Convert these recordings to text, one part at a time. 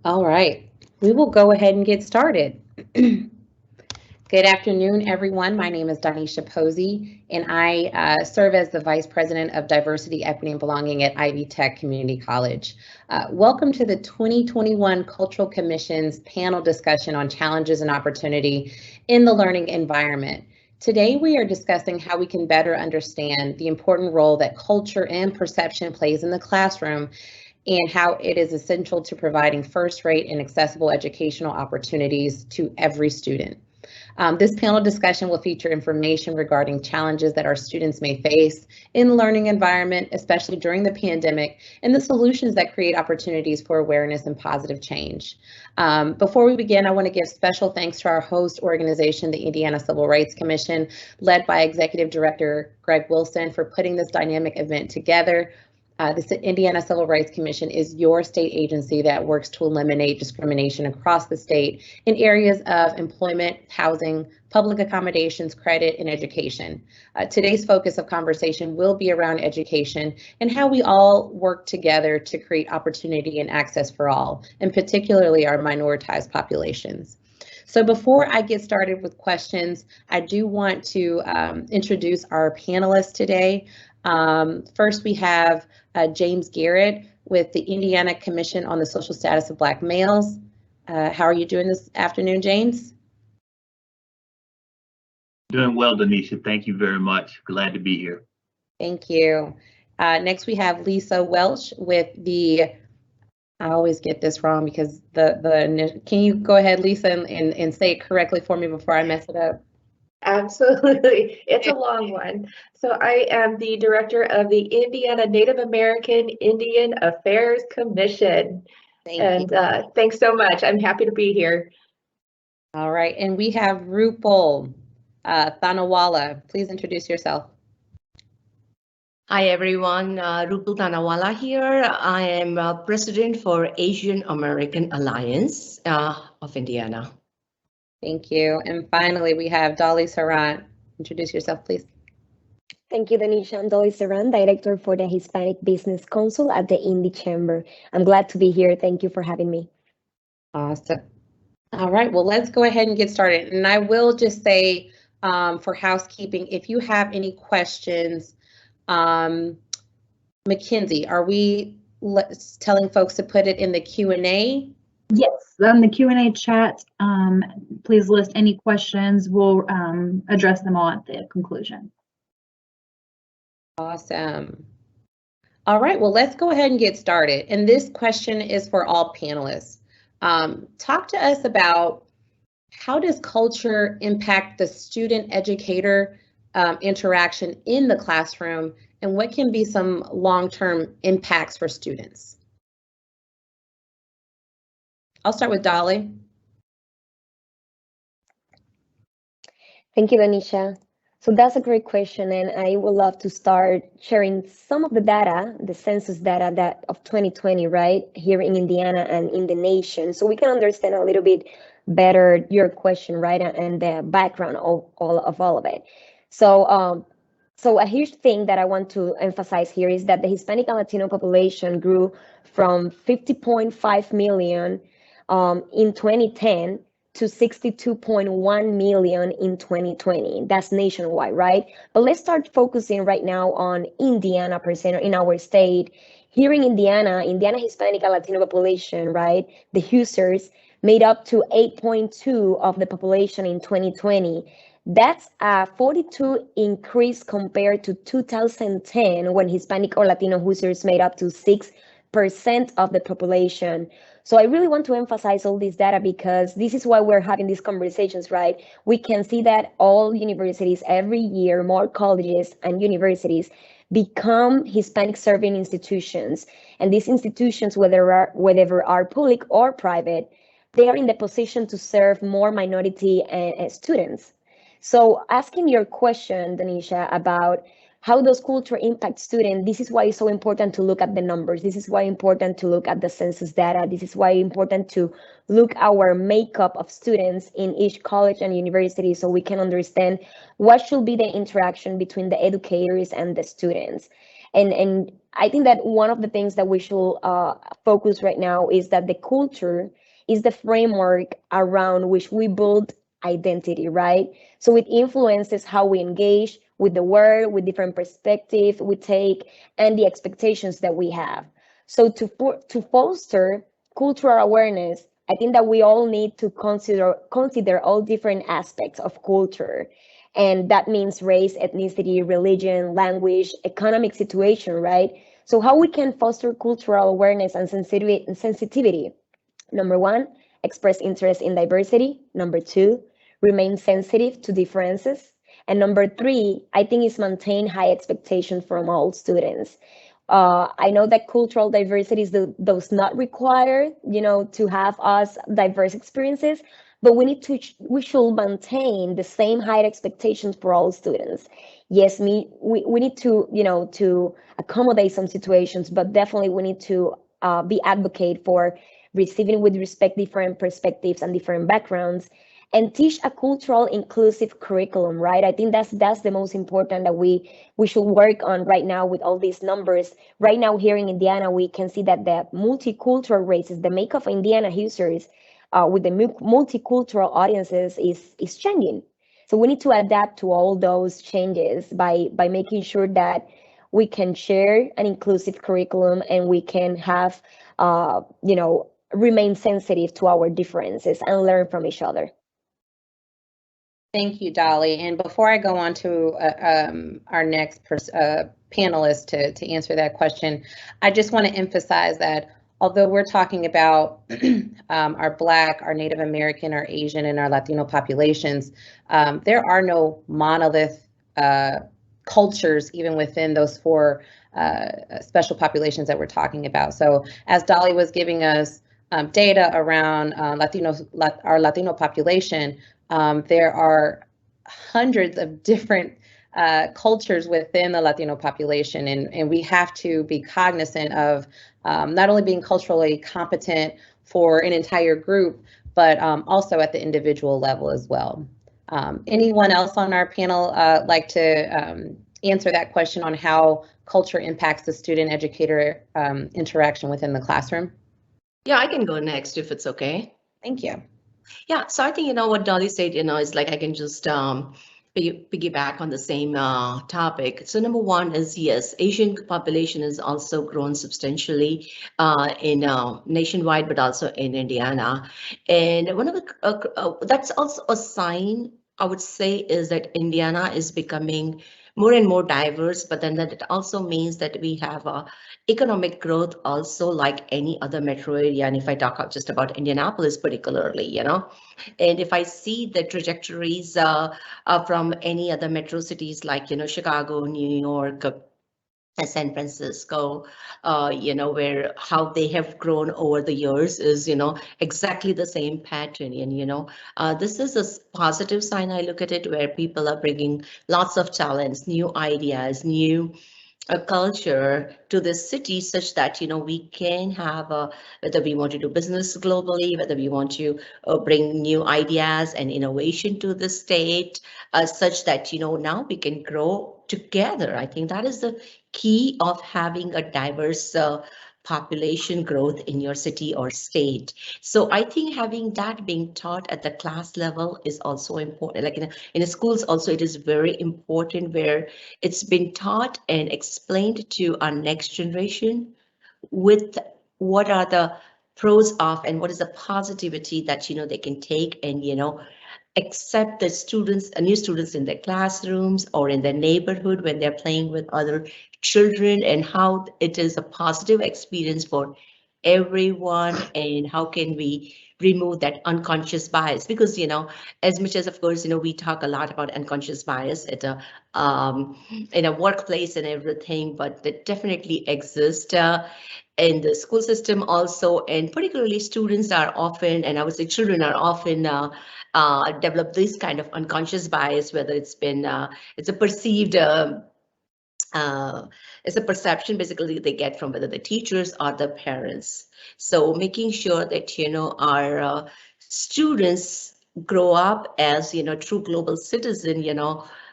All right, we will go ahead and get started. Good afternoon, everyone. My name is Doneisha Posey, and I serve as the Vice President of Diversity, Equity, and Belonging at Ivy Tech Community College. Welcome to the 2021 Cultural Commission's panel discussion on challenges and opportunity in the learning environment. Today, we are discussing how we can better understand the important role that culture and perception plays in the classroom and how it is essential to providing first-rate and accessible educational opportunities to every student. This panel discussion will feature information regarding challenges that our students may face in the learning environment, especially during the pandemic, and the solutions that create opportunities for awareness and positive change. Before we begin, I want to give special thanks to our host organization, the Indiana Civil Rights Commission, led by Executive Director Greg Wilson, for putting this dynamic event together. The Indiana Civil Rights Commission is your state agency that works to eliminate discrimination across the state in areas of employment, housing, public accommodations, credit, and education. Today's focus of conversation will be around education and how we all work together to create opportunity and access for all, and particularly our minoritized populations. So before I get started with questions, I do want to introduce our panelists today. First, we have James Garrett with the Indiana Commission on the Social Status of Black Males. How are you doing this afternoon, James? Doing well, Doneisha. Thank you very much. Glad to be here. Thank you. Next, we have Lisa Welch with the, I always get this wrong because can you go ahead, Lisa, and say it correctly for me before I mess it up? Absolutely. It's a long one. So I am the director of the Indiana Native American Indian Affairs Commission. Thank you. Thanks so much. I'm happy to be here. All right. And we have Rupal Thanawala. Please introduce yourself. Hi, everyone. Rupal Thanawala here. I am president for Asian American Alliance of Indiana. Thank you. And finally, we have Dolly Serrant. Introduce yourself, please. Thank you, Doneisha. I'm Dolly Serrant, Director for the Hispanic Business Council at the Indy Chamber. I'm glad to be here. Thank you for having me. Awesome. All right, well, let's go ahead and get started. And I will just say for housekeeping, if you have any questions, Mackenzie, are we telling folks to put it in the Q&A? Yes, on the Q&A chat, please list any questions. We'll address them all at the conclusion. Awesome. All right, well, let's go ahead and get started. And this question is for all panelists. Talk to us about how does culture impact the student-educator interaction in the classroom, and what can be some long-term impacts for students? I'll start with Dolly. Thank you, Doneisha. So that's a great question, and I would love to start sharing some of the data, the census data of 2020, right, here in Indiana and in the nation, so we can understand a little bit better your question, right, and the background of all of it. So, so a huge thing that I want to emphasize here is that the Hispanic and Latino population grew from 50.5 million in 2010 to 62.1 million in 2020. That's nationwide, right? But let's start focusing right now on Indiana percent in our state. Here in Indiana, Hispanic and Latino population, right? The Hoosiers made up to 8.2 of the population in 2020. That's a 42 increase compared to 2010 when Hispanic or Latino Hoosiers made up to 6% of the population. So I really want to emphasize all this data because this is why we're having these conversations, right? We can see that all universities every year, more colleges and universities become Hispanic serving institutions. And these institutions, whether are public or private, they are in the position to serve more minority students. So asking your question, Doneisha, about how does culture impact students? This is why it's so important to look at the numbers. This is why it's important to look at the census data. This is why it's important to look our makeup of students in each college and university so we can understand what should be the interaction between the educators and the students. And I think that one of the things that we should focus right now is that the culture is the framework around which we build identity, right? So it influences how we engage with the world, with different perspectives we take, and the expectations that we have. So to foster cultural awareness, I think that we all need to consider all different aspects of culture. And that means race, ethnicity, religion, language, economic situation, right? So how we can foster cultural awareness and sensitivity. Number one, express interest in diversity. Number two, remain sensitive to differences. And number three, I think is maintain high expectations from all students. I know that cultural diversity does not require, to have us diverse experiences, but we should maintain the same high expectations for all students. Yes, we need to, to accommodate some situations, but definitely we need to be advocate for receiving with respect different perspectives and different backgrounds, and teach a cultural inclusive curriculum, right? I think that's the most important that we should work on right now with all these numbers. Right now here in Indiana, we can see that the multicultural races, the makeup of Indiana users with the multicultural audiences is changing. So we need to adapt to all those changes by making sure that we can share an inclusive curriculum and we can have, remain sensitive to our differences and learn from each other. Thank you, Dolly. And before I go on to our next panelist to answer that question, I just want to emphasize that although we're talking about our Black, our Native American, our Asian, and our Latino populations, there are no monolith cultures even within those four special populations that we're talking about. So as Dolly was giving us data around our Latino population, there are hundreds of different cultures within the Latino population, and we have to be cognizant of not only being culturally competent for an entire group, but also at the individual level as well. Anyone else on our panel like to answer that question on how culture impacts the student-educator interaction within the classroom? Yeah, I can go next if it's okay. Thank you. Yeah, so I think, what Dolly said, is like I can just piggyback on the same topic. So number one is, yes, Asian population has also grown substantially in nationwide, but also in Indiana. And one of the, that's also a sign, I would say, is that Indiana is becoming more and more diverse, but then that it also means that we have economic growth also like any other metro area. And if I talk just about Indianapolis particularly, and if I see the trajectories from any other metro cities like, Chicago, New York, San Francisco, where how they have grown over the years is, exactly the same pattern. And, this is a positive sign. I look at it where people are bringing lots of talents, new ideas, new culture to this city, such that we can have whether we want to do business globally, whether we want to bring new ideas and innovation to the state, such that now we can grow together. I think that is the key of having a diverse population growth in your city or state. So I think having that being taught at the class level is also important. Like in the schools also, it is very important where it's been taught and explained to our next generation with what are the pros of and what is the positivity that they can take and accept the students, new students in their classrooms or in their neighborhood when they're playing with other children, and how it is a positive experience for everyone, and how can we remove that unconscious bias, because as much as of course we talk a lot about unconscious bias at a in a workplace and everything, but it definitely exists in the school system also, and particularly students are often, and I would say children are often develop this kind of unconscious bias, whether it's a perceived it's a perception basically they get from whether the teachers or the parents. So making sure that our students grow up as true global citizen,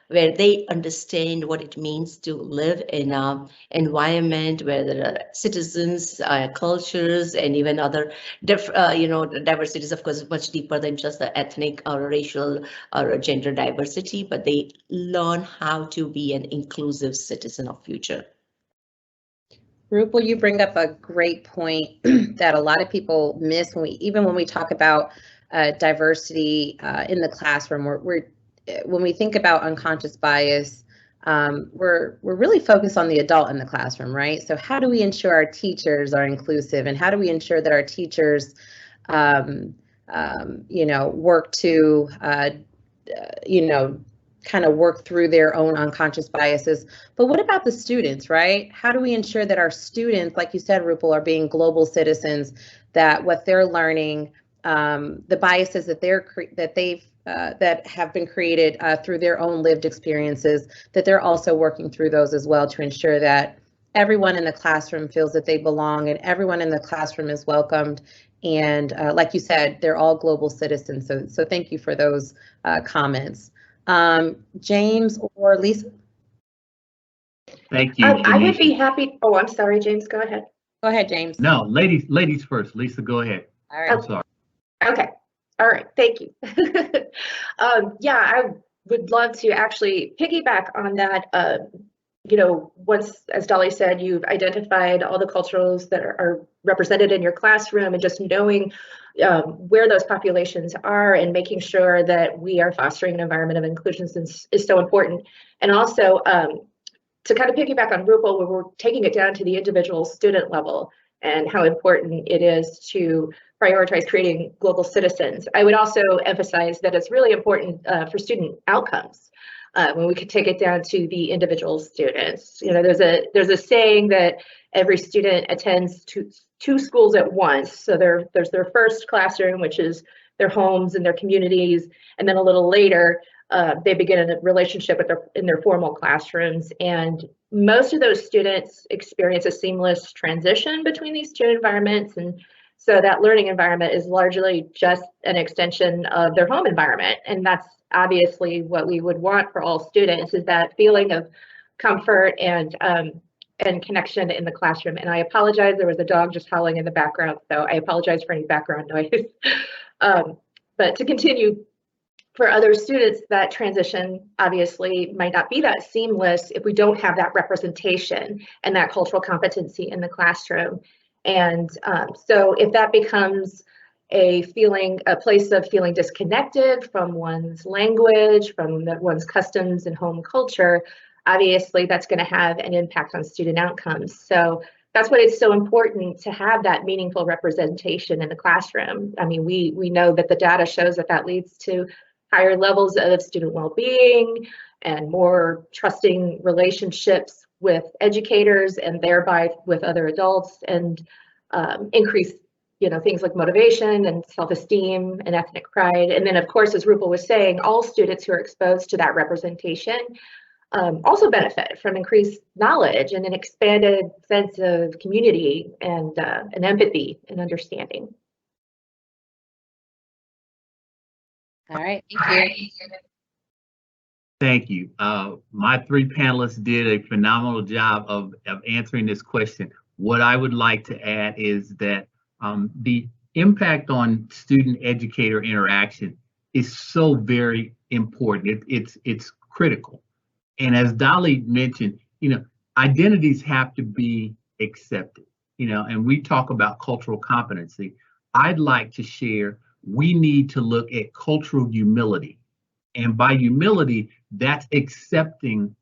where they understand what it means to live in an environment where there are citizens, cultures, and even other diversities, of course, much deeper than just the ethnic or racial or gender diversity, but they learn how to be an inclusive citizen of future. Rupal, you bring up a great point that a lot of people miss when we talk about diversity in the classroom. When we think about unconscious bias, we're really focused on the adult in the classroom, right? So how do we ensure our teachers are inclusive, and how do we ensure that our teachers, work to, kind of work through their own unconscious biases? But what about the students, right? How do we ensure that our students, like you said, Rupal, are being global citizens, that what they're learning, the biases that have been created through their own lived experiences, that they're also working through those as well to ensure that everyone in the classroom feels that they belong and everyone in the classroom is welcomed. And like you said, they're all global citizens. So thank you for those comments. James or Lisa? Thank you. I would Doneisha. be happy. Oh, I'm sorry, James. Go ahead. Go ahead, James. No, ladies first. Lisa, go ahead. All right. I'm sorry. Okay. All right. Thank you. Yeah, I would love to actually piggyback on that. Once, as Dolly said, you've identified all the cultures that are represented in your classroom, and just knowing where those populations are and making sure that we are fostering an environment of inclusion is so important. And also, to kind of piggyback on Rupal, where we're taking it down to the individual student level and how important it is to prioritize creating global citizens. I would also emphasize that it's really important for student outcomes. When we could take it down to the individual students. There's a saying that every student attends two schools at once. So there's their first classroom, which is their homes and their communities, and then a little later, they begin a relationship in their formal classrooms. And most of those students experience a seamless transition between these two environments. And so that learning environment is largely just an extension of their home environment. And that's obviously what we would want for all students, is that feeling of comfort and connection in the classroom. And I apologize, there was a dog just howling in the background, so I apologize for any background noise. But to continue, for other students, that transition obviously might not be that seamless if we don't have that representation and that cultural competency in the classroom. And so if that becomes a place of feeling disconnected from one's language, from one's customs and home culture, obviously that's going to have an impact on student outcomes. So that's why it's so important to have that meaningful representation in the classroom. I mean, we know that the data shows that leads to higher levels of student well-being and more trusting relationships with educators and thereby with other adults, and increase things like motivation and self-esteem and ethnic pride. And then, of course, as Rupal was saying, all students who are exposed to that representation also benefit from increased knowledge and an expanded sense of community and empathy and understanding. All right, thank you. Thank you. My three panelists did a phenomenal job of answering this question. What I would like to add is that the impact on student-educator interaction is so very important. It's critical. And as Dolly mentioned, identities have to be accepted, and we talk about cultural competency. I'd like to share, we need to look at cultural humility. And by humility, that's accepting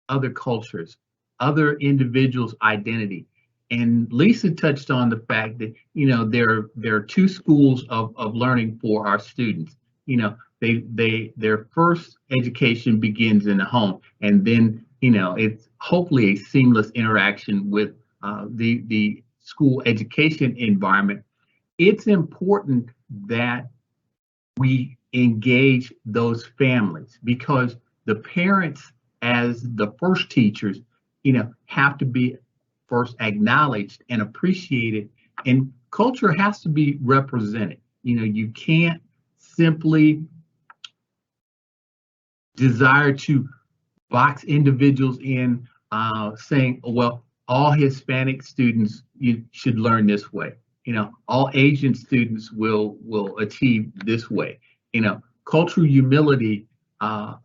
other cultures, other individuals' identity. And Lisa touched on the fact that, there are two schools of learning for our students. Their first education begins in the home, and then, it's hopefully a seamless interaction with the school education environment. It's important that we engage those families, because the parents, as the first teachers, have to be first acknowledged and appreciated, and culture has to be represented. You can't simply desire to box individuals in saying, well, all Hispanic students you should learn this way. All Asian students will achieve this way. Cultural humility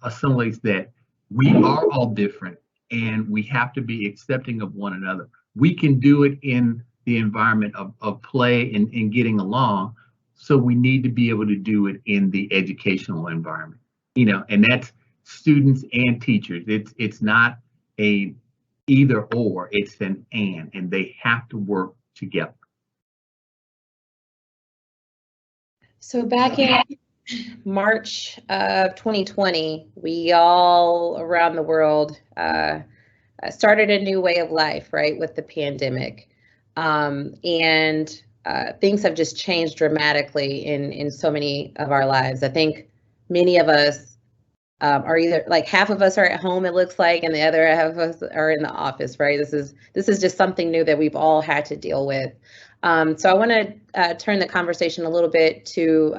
assimilates that we are all different and we have to be accepting of one another. We can do it in the environment of play and getting along. So we need to be able to do it in the educational environment, and that's students and teachers. It's not a either or, it's an and they have to work together. So back in March of 2020, we all around the world started a new way of life, right, with the pandemic. And things have just changed dramatically in so many of our lives. I think many of us are either like half of us are at home, it looks like, and the other half of us are in the office, right? This is just something new that we've all had to deal with. So I want to turn the conversation a little bit to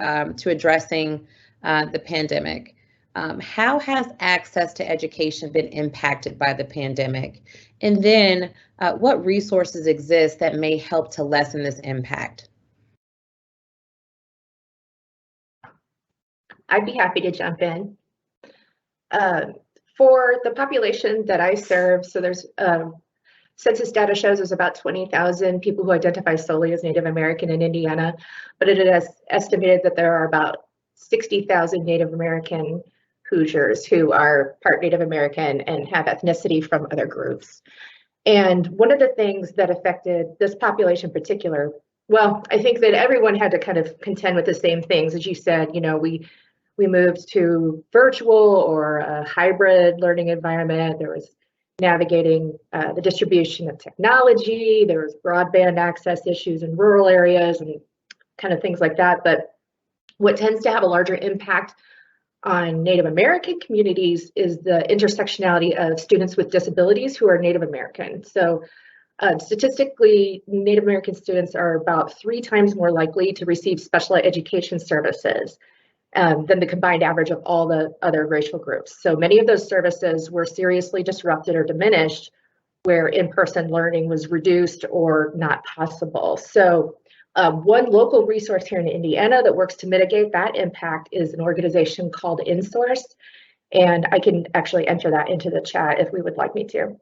addressing the pandemic. How has access to education been impacted by the pandemic? And then what resources exist that may help to lessen this impact? I'd be happy to jump in. For the population that I serve, so there's census data shows there's about 20,000 people who identify solely as Native American in Indiana, but it is estimated that there are about 60,000 Native American Hoosiers who are part Native American and have ethnicity from other groups. And one of the things that affected this population in particular, well, I think that everyone had to kind of contend with the same things. As you said, we moved to virtual or a hybrid learning environment. There was navigating the distribution of technology. There was broadband access issues in rural areas and kind of things like that. But what tends to have a larger impact on Native American communities is the intersectionality of students with disabilities who are Native American. So statistically, Native American students are about 3 times more likely to receive special education services than the combined average of all the other racial groups. So many of those services were seriously disrupted or diminished where in-person learning was reduced or not possible. So one local resource here in Indiana that works to mitigate that impact is an organization called InSource. And I can actually enter that into the chat if we would like me to.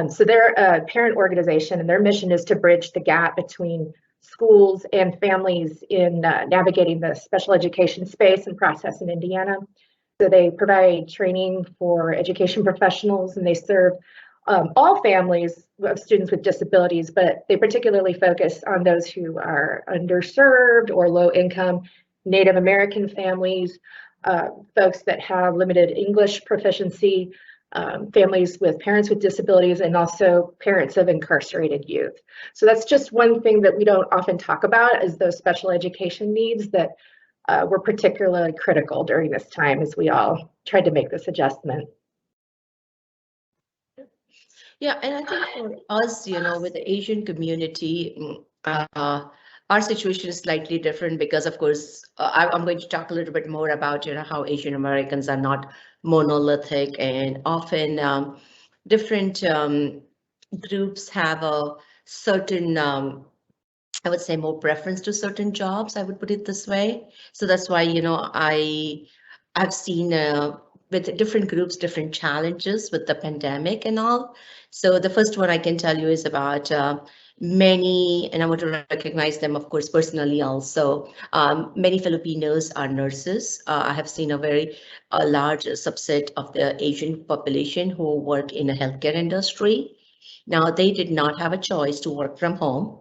So they're a parent organization and their mission is to bridge the gap between schools and families in navigating the special education space and process in Indiana. So they provide training for education professionals and they serve all families of students with disabilities, but they particularly focus on those who are underserved or low income Native American families, folks that have limited English proficiency, families with parents with disabilities, and also parents of incarcerated youth. So that's just one thing that we don't often talk about is those special education needs that were particularly critical during this time as we all tried to make this adjustment. Yeah, and I think for us, with the Asian community, our situation is slightly different because, of course, I'm going to talk a little bit more about, how Asian Americans are not monolithic and often different groups have a certain, I would say, more preference to certain jobs. I would put it this way. So that's why, I've seen with different groups, different challenges with the pandemic and all. So the first one I can tell you is about many, and I want to recognize them, of course, personally also. Many Filipinos are nurses. I have seen a very large subset of the Asian population who work in the healthcare industry. Now, they did not have a choice to work from home,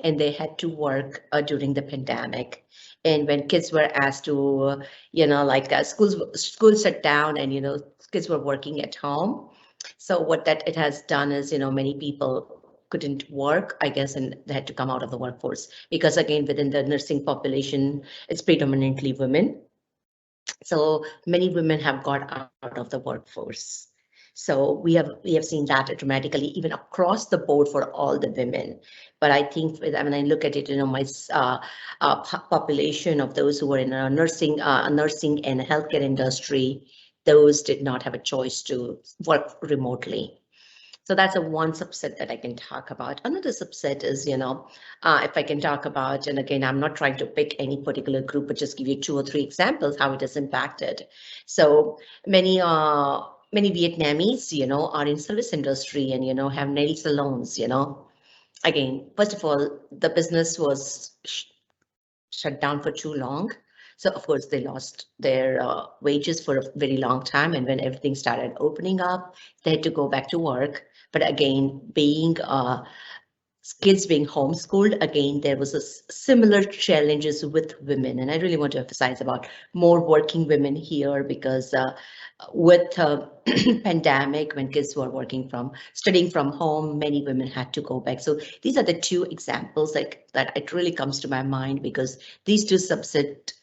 and they had to work during the pandemic. And when kids were asked to, schools shut down and, kids were working at home. So what that it has done is, many people couldn't work, I guess, and they had to come out of the workforce because, again, within the nursing population, it's predominantly women. So many women have got out of the workforce. So we have seen that dramatically, even across the board for all the women. But I think when I look at it, my population of those who are in nursing and healthcare industry, those did not have a choice to work remotely. So that's a one subset that I can talk about. Another subset is, if I can talk about, and again, I'm not trying to pick any particular group, but just give you 2 or 3 examples how it has impacted. So many Vietnamese, are in service industry and, have nail salons, Again, first of all, the business was shut down for too long. So of course they lost their wages for a very long time. And when everything started opening up, they had to go back to work. But again, being kids being homeschooled, again, there was a similar challenges with women. And I really want to emphasize about more working women here because with pandemic, when kids were studying from home, many women had to go back. So these are the 2 examples that it really comes to my mind because these 2 subset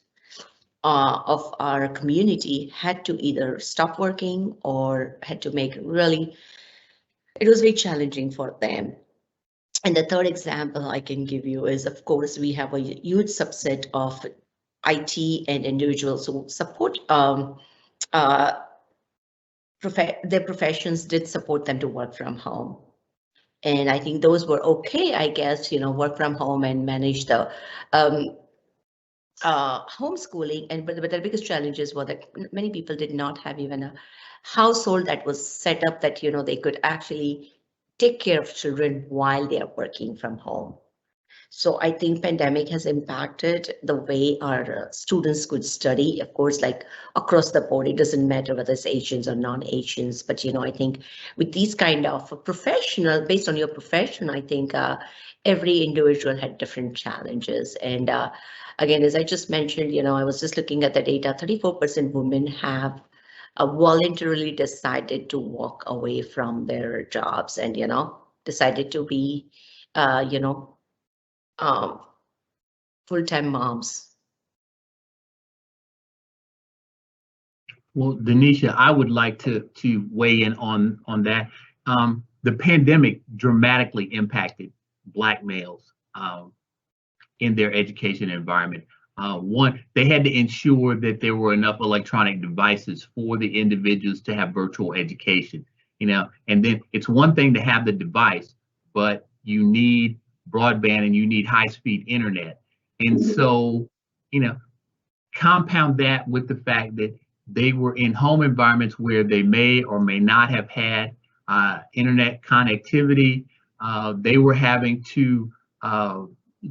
of our community had to either stop working or had to make it was very challenging for them. And the third example I can give you is, of course, we have a huge subset of IT and individuals who support their professions did support them to work from home. And I think those were okay, I guess, work from home and manage the homeschooling. But the biggest challenges were that many people did not have even a household that was set up that, they could actually take care of children while they are working from home. So I think pandemic has impacted the way our students could study, of course, like across the board. It doesn't matter whether it's Asians or non-Asians, but I think with these kind of professional, based on your profession, I think every individual had different challenges. And again, as I just mentioned, I was just looking at the data, 34% women have voluntarily decided to walk away from their jobs and, decided to be, full-time moms. Well, Doneisha, I would like to weigh in on that. The pandemic dramatically impacted Black males in their education environment. One, they had to ensure that there were enough electronic devices for the individuals to have virtual education, and then it's one thing to have the device, but you need broadband and you need high-speed internet. And so, compound that with the fact that they were in home environments where they may or may not have had internet connectivity. They were having to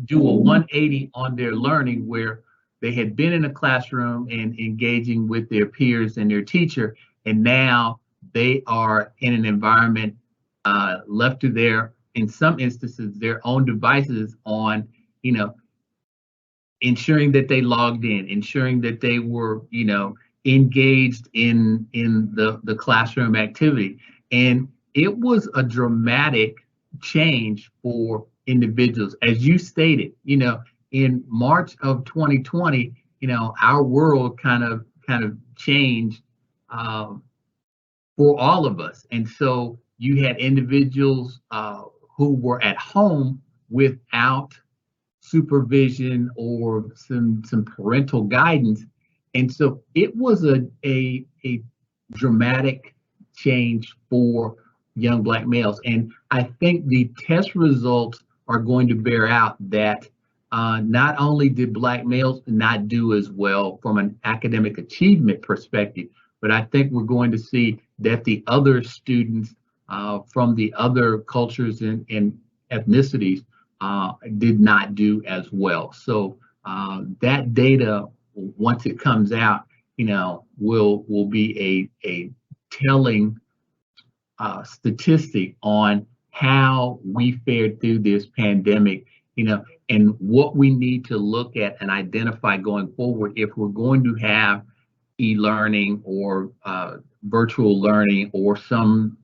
do a 180 on their learning where they had been in a classroom and engaging with their peers and their teacher, and now they are in an environment left to in some instances, their own devices on, ensuring that they logged in, ensuring that they were, engaged in the classroom activity. And it was a dramatic change for individuals. As you stated, in March of 2020, our world kind of changed for all of us. And so you had individuals who were at home without supervision or some parental guidance. And so it was a dramatic change for young Black males. And I think the test results are going to bear out that not only did Black males not do as well from an academic achievement perspective, but I think we're going to see that the other students from the other cultures and ethnicities did not do as well. So that data, once it comes out, will be a telling statistic on how we fared through this pandemic, and what we need to look at and identify going forward if we're going to have e-learning or virtual learning or some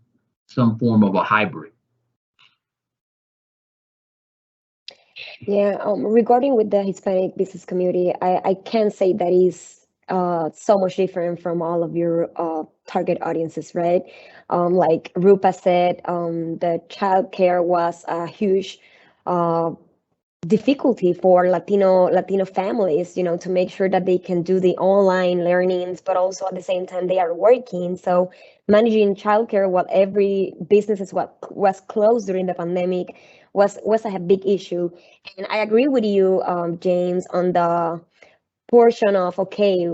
form of a hybrid. Yeah, regarding with the Hispanic business community, I can say that is so much different from all of your target audiences, right? Like Rupa said, the childcare was a huge difficulty for Latino families, to make sure that they can do the online learnings, but also at the same time they are working. So managing childcare while every business is what was closed during the pandemic was a big issue. And I agree with you, James, on the portion of, okay,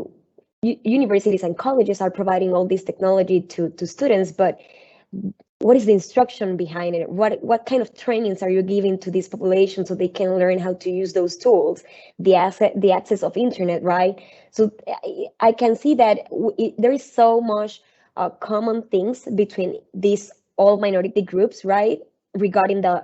universities and colleges are providing all this technology to students, but what is the instruction behind it? What kind of trainings are you giving to this population so they can learn how to use those tools, the access of internet, right? So I can see that there is so much common things between these all minority groups, right, regarding the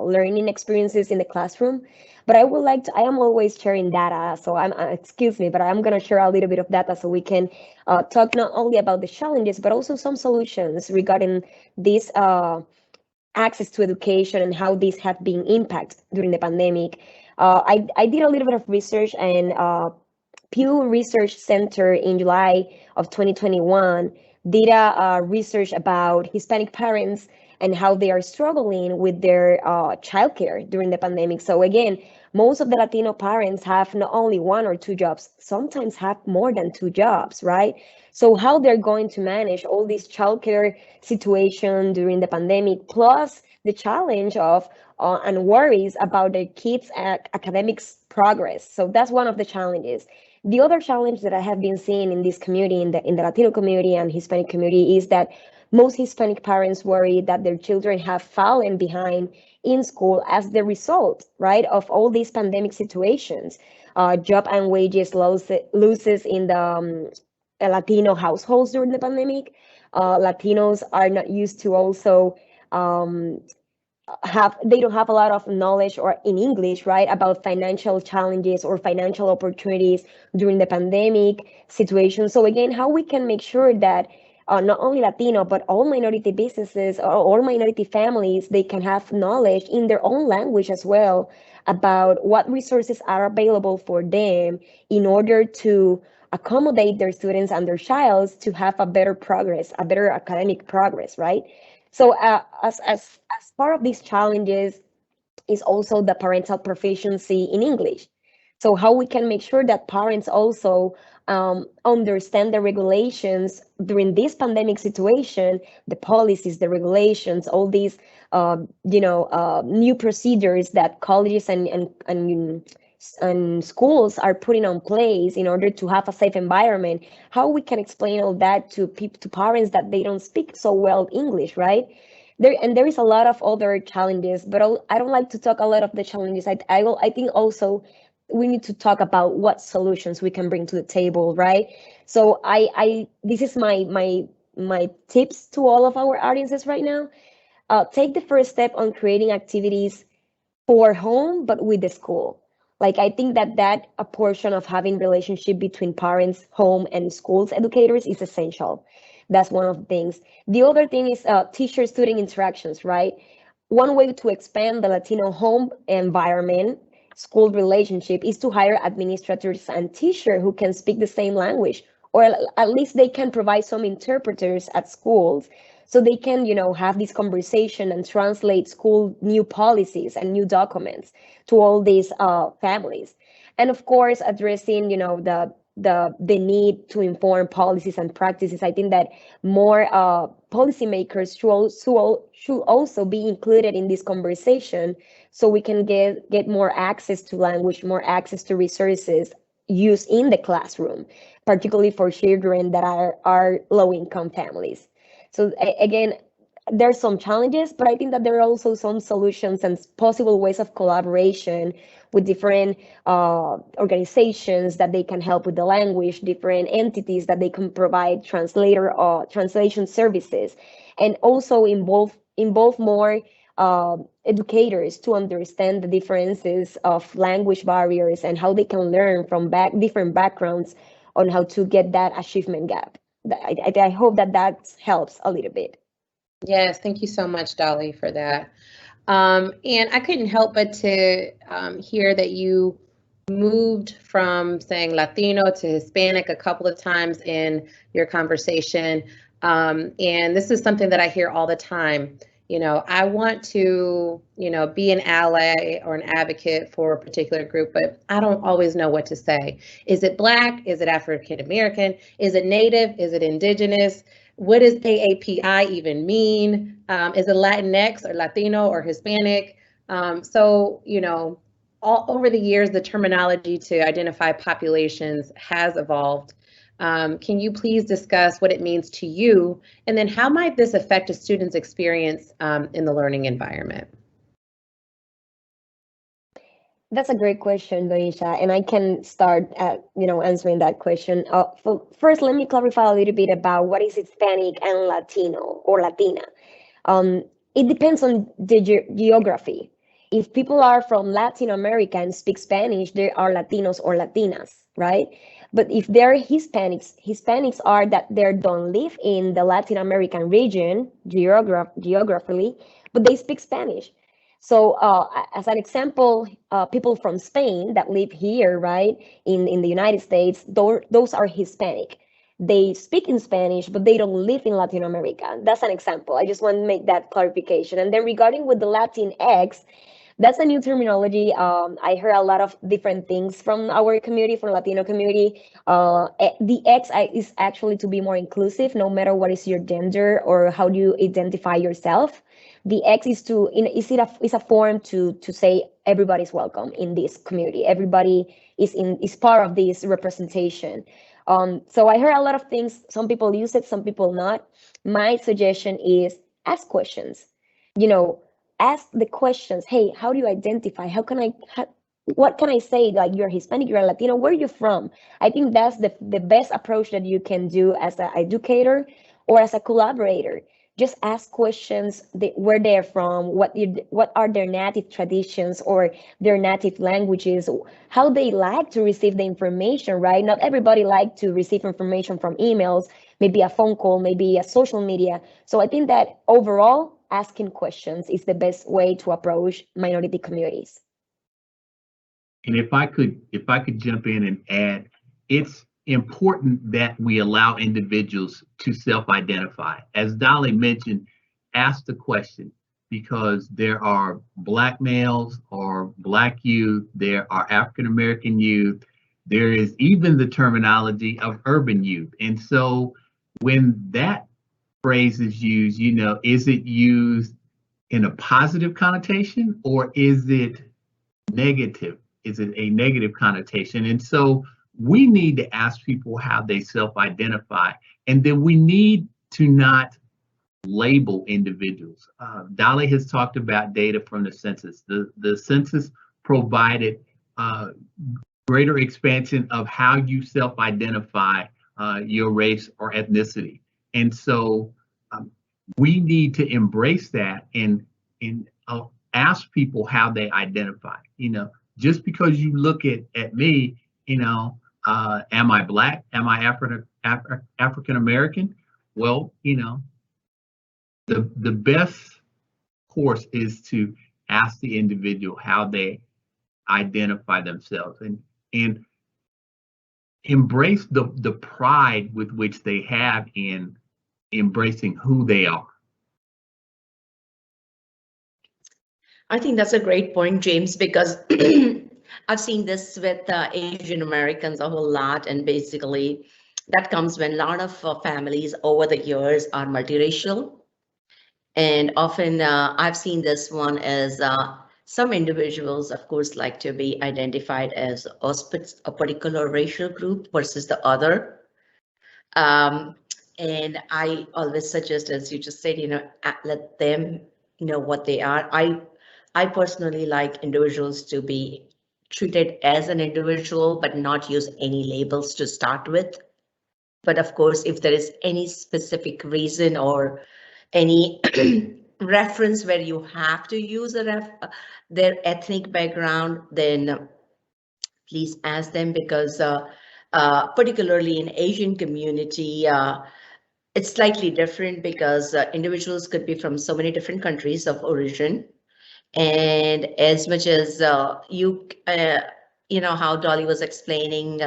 learning experiences in the classroom. But I am always sharing data, so excuse me, but I'm gonna share a little bit of data so we can talk not only about the challenges, but also some solutions regarding this access to education and how these have been impacted during the pandemic. I did a little bit of research, and Pew Research Center in July of 2021 did a research about Hispanic parents and how they are struggling with their childcare during the pandemic. So again, most of the Latino parents have not only one or two jobs, sometimes have more than two jobs, right? So how they're going to manage all this childcare situation during the pandemic, plus the challenge of and worries about their kids' academics progress. So that's one of the challenges. The other challenge that I have been seeing in this community, in the Latino community and Hispanic community, is that most Hispanic parents worry that their children have fallen behind in school as the result, right, of all these pandemic situations. Job and wages losses in the Latino households during the pandemic. Latinos are not used to also they don't have a lot of knowledge or in English, right, about financial challenges or financial opportunities during the pandemic situation. So again, how we can make sure that not only Latino, but all minority businesses or all minority families, they can have knowledge in their own language as well about what resources are available for them in order to accommodate their students and their childs to have a better progress, a better academic progress, right? So as part of these challenges is also the parental proficiency in English. So how we can make sure that parents also understand the regulations during this pandemic situation, the policies, the regulations, all these new procedures that colleges and schools are putting on place in order to have a safe environment. How we can explain all that to parents that they don't speak so well English, right? There is a lot of other challenges, but I don't like to talk a lot of the challenges. I think also we need to talk about what solutions we can bring to the table, right? So this is my tips to all of our audiences right now. Take the first step on creating activities for home, but with the school. Like, I think that a portion of having relationship between parents, home, and schools educators is essential. That's one of the things. The other thing is teacher-student interactions, right? One way to expand the Latino home environment, school relationship, is to hire administrators and teachers who can speak the same language, or at least they can provide some interpreters at schools so they can, have this conversation and translate school new policies and new documents to all these families. And of course, addressing, the need to inform policies and practices. I think that more policymakers should also be included in this conversation so we can get more access to language, more access to resources used in the classroom, particularly for children that are low-income families. So again, there's some challenges, but I think that there are also some solutions and possible ways of collaboration with different organizations that they can help with the language, different entities that they can provide translator or translation services, and also involve more educators to understand the differences of language barriers and how they can learn from different backgrounds on how to get that achievement gap. I hope that helps a little bit. Yes, thank you so much, Dolly, for that. And I couldn't help but to hear that you moved from saying Latino to Hispanic a couple of times in your conversation. And this is something that I hear all the time I want to, be an ally or an advocate for a particular group, but I don't always know what to say. Is it Black? Is it African American? Is it Native? Is it Indigenous? What does AAPI even mean? Is it Latinx or Latino or Hispanic? All over the years, the terminology to identify populations has evolved. Can you please discuss what it means to you, and then how might this affect a student's experience in the learning environment? That's a great question, Doneisha, and I can start at, answering that question. First, let me clarify a little bit about what is Hispanic and Latino or Latina. It depends on the geography. If people are from Latin America and speak Spanish, they are Latinos or Latinas, right? But if they're Hispanics are that they don't live in the Latin American region geographically, but they speak Spanish. So as an example, people from Spain that live here, right, in the United States, those are Hispanic. They speak in Spanish, but they don't live in Latin America. That's an example. I just want to make that clarification. And then regarding with the Latinx, that's a new terminology. I heard a lot of different things from our community, from Latino community. The X is actually to be more inclusive, no matter what is your gender or how do you identify yourself. The X is a form to say everybody's welcome in this community. Everybody is part of this representation. So I heard a lot of things. Some people use it, some people not. My suggestion is ask questions. Ask the questions. Hey, how do you identify? What can I say? Like, you're Hispanic, you're Latino, where are you from? I think that's the best approach that you can do as an educator or as a collaborator. Just ask questions, where they're from, what are their native traditions or their native languages, how they like to receive the information, right? Not everybody like to receive information from emails, maybe a phone call, maybe a social media. So I think that overall, asking questions is the best way to approach minority communities. And if I could jump in and add, it's important that we allow individuals to self-identify. As Dolly mentioned, ask the question, because there are Black males or Black youth, there are African American youth, there is even the terminology of urban youth. And so when that phrase is used, is it used in a positive connotation or is it negative? Is it a negative connotation? And so we need to ask people how they self-identify, and then we need to not label individuals. Dolly has talked about data from the census. The census provided greater expansion of how you self-identify your race or ethnicity. And so we need to embrace that and ask people how they identify. Just because you look at me, am I Black? Am I African American? Well, the best course is to ask the individual how they identify themselves and embrace the pride with which they have in embracing who they are. I think that's a great point, James, because I've seen this with Asian Americans a whole lot, and basically that comes when a lot of families over the years are multiracial. And often I've seen this one as some individuals, of course, like to be identified as a particular racial group versus the other. And I always suggest, as you just said, let them know what they are. I personally like individuals to be treated as an individual, but not use any labels to start with. But of course, if there is any specific reason or any reference where you have to use their ethnic background, then please ask them, because particularly in Asian community, it's slightly different because individuals could be from so many different countries of origin. And as much as how Dolly was explaining,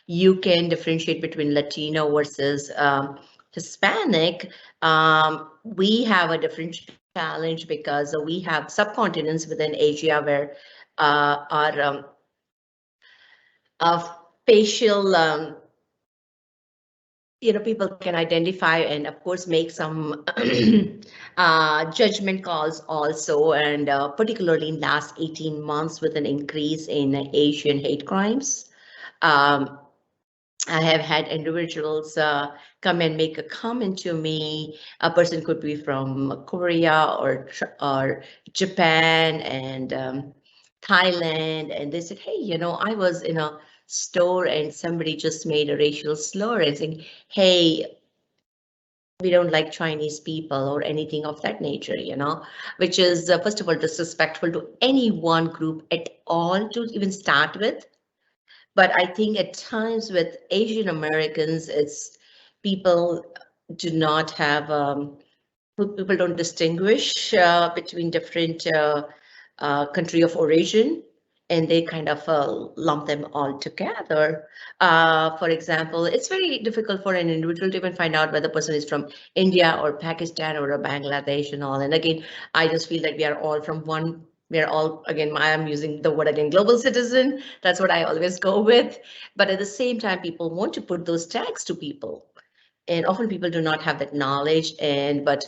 you can differentiate between Latino versus Hispanic. We have a different challenge because we have subcontinents within Asia where our facial people can identify and of course make some judgment calls also, and particularly in last 18 months with an increase in Asian hate crimes. I have had individuals come and make a comment to me. A person could be from Korea or Japan and Thailand, and they said, hey, I was in a store and somebody just made a racial slur and saying, hey, we don't like Chinese people or anything of that nature, which is first of all disrespectful to any one group at all to even start with. But I think at times with Asian Americans, it's people do not have, people don't distinguish between different country of origin, and they kind of lump them all together. For example, it's very difficult for an individual to even find out whether the person is from India or Pakistan or Bangladesh and all. And again, I just feel like we are all from one. We're all, again, I am using the word again, global citizen. That's what I always go with. But at the same time, people want to put those tags to people. And often people do not have that knowledge. But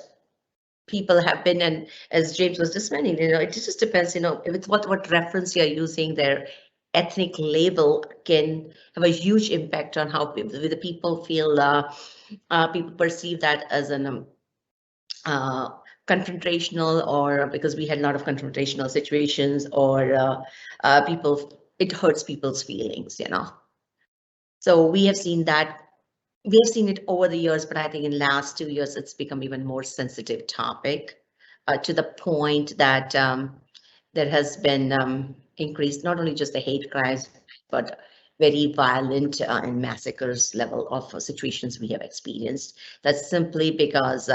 people have been, and as James was just mentioning, it just depends, if it's what reference you're using, their ethnic label can have a huge impact on how the people feel, people perceive that as an confrontational, or because we had a lot of confrontational situations, or it hurts people's feelings, So we have seen that. We have seen it over the years, but I think in the last 2 years, it's become even more sensitive topic to the point that there has been increased, not only just the hate crimes, but very violent and massacres level of situations we have experienced. That's simply because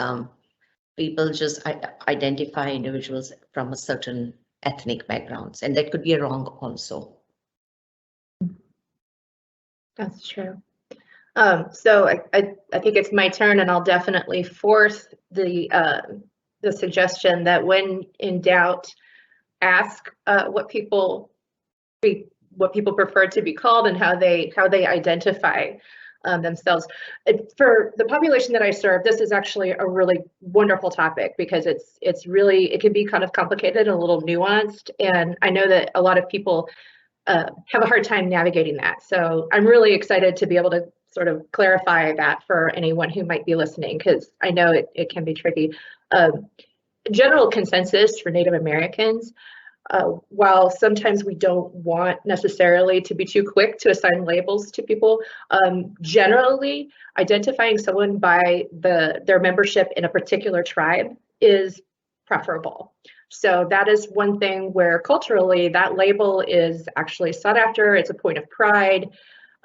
people just identify individuals from a certain ethnic backgrounds, and that could be wrong also. That's true. So I think it's my turn, and I'll definitely force the suggestion that when in doubt, ask what people prefer to be called and how they identify themselves. For the population that I serve, this is actually a really wonderful topic because it can be kind of complicated and a little nuanced, and I know that a lot of people have a hard time navigating that. So I'm really excited to be able to sort of clarify that for anyone who might be listening, because I know it can be tricky. General consensus for Native Americans, while sometimes we don't want necessarily to be too quick to assign labels to people, generally identifying someone by their membership in a particular tribe is preferable. So that is one thing where culturally that label is actually sought after. It's a point of pride.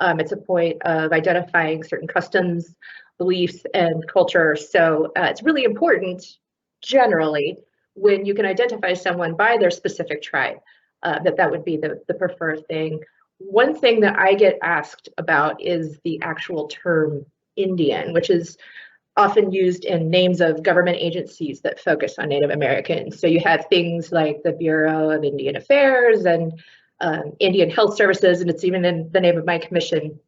It's a point of identifying certain customs, beliefs, and culture. So it's really important generally when you can identify someone by their specific tribe, that would be the preferred thing. One thing that I get asked about is the actual term Indian, which is often used in names of government agencies that focus on Native Americans. So you have things like the Bureau of Indian Affairs and Indian Health Services, and it's even in the name of my commission.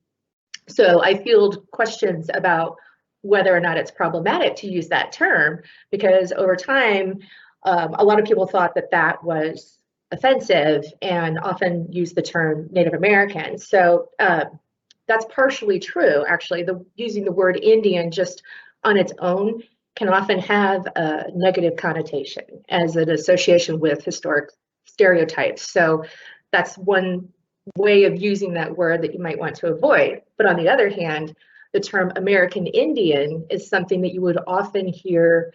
So I field questions about whether or not it's problematic to use that term, because over time, a lot of people thought that that was offensive and often use the term Native American. So that's partially true, actually. Using the word Indian just on its own can often have a negative connotation as an association with historic stereotypes. So that's one way of using that word that you might want to avoid. But on the other hand, the term American Indian is something that you would often hear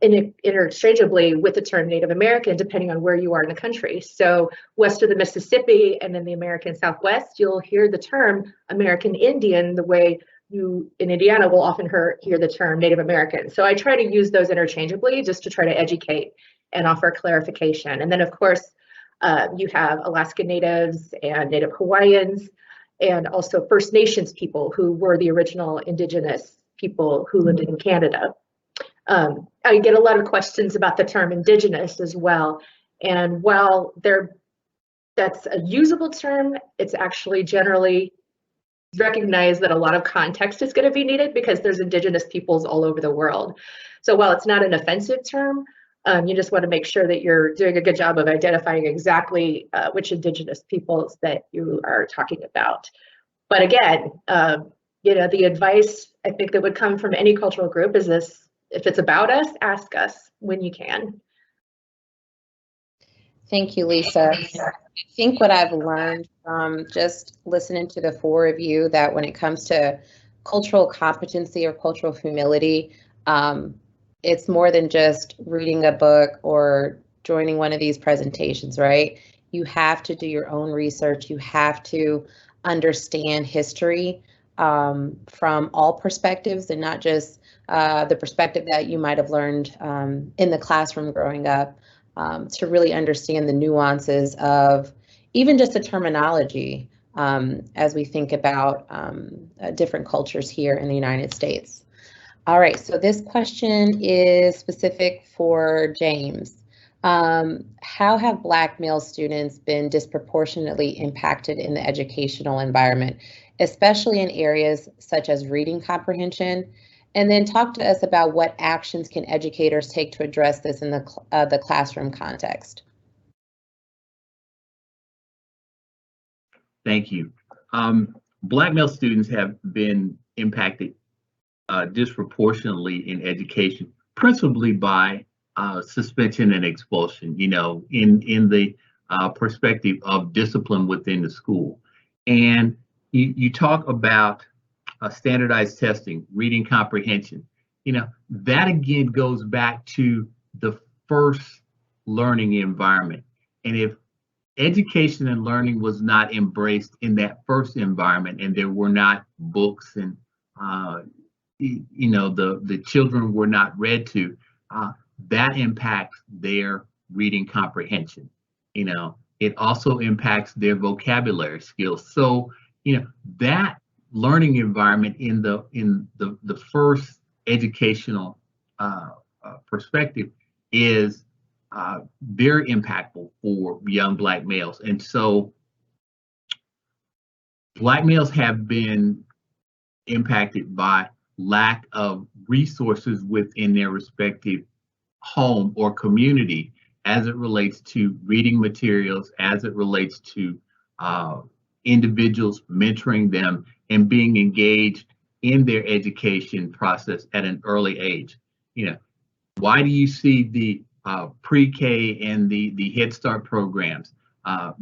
interchangeably with the term Native American, depending on where you are in the country. So west of the Mississippi and in the American Southwest, you'll hear the term American Indian the way you in Indiana will often hear the term Native American. So I try to use those interchangeably just to try to educate and offer clarification. And then of course, you have Alaska Natives and Native Hawaiians, and also First Nations people who were the original Indigenous people who lived in Canada. I get a lot of questions about the term Indigenous as well. And while that's a usable term, it's actually generally recognized that a lot of context is going to be needed because there's Indigenous peoples all over the world. So while it's not an offensive term, you just want to make sure that you're doing a good job of identifying exactly which Indigenous peoples that you are talking about. But again, the advice I think that would come from any cultural group is this: if it's about us, ask us when you can. Thank you, Lisa. I think what I've learned from just listening to the four of you, that when it comes to cultural competency or cultural humility, it's more than just reading a book or joining one of these presentations, right? You have to do your own research. You have to understand history from all perspectives, and not just the perspective that you might have learned in the classroom growing up, to really understand the nuances of even just the terminology as we think about different cultures here in the United States. All right, so this question is specific for James. How have Black male students been disproportionately impacted in the educational environment, especially in areas such as reading comprehension? And then talk to us about what actions can educators take to address this in the classroom context. Thank you. Black male students have been impacted disproportionately in education, principally by suspension and expulsion, in the perspective of discipline within the school. And you talk about standardized testing, reading comprehension, that again goes back to the first learning environment. And if education and learning was not embraced in that first environment, and there were not books and the children were not read to, that impacts their reading comprehension. It also impacts their vocabulary skills. So that learning environment in the first educational perspective is very impactful for young Black males. And so Black males have been impacted by lack of resources within their respective home or community as it relates to reading materials, as it relates to individuals mentoring them and being engaged in their education process at an early age. Why do you see the pre-K and the Head Start programs?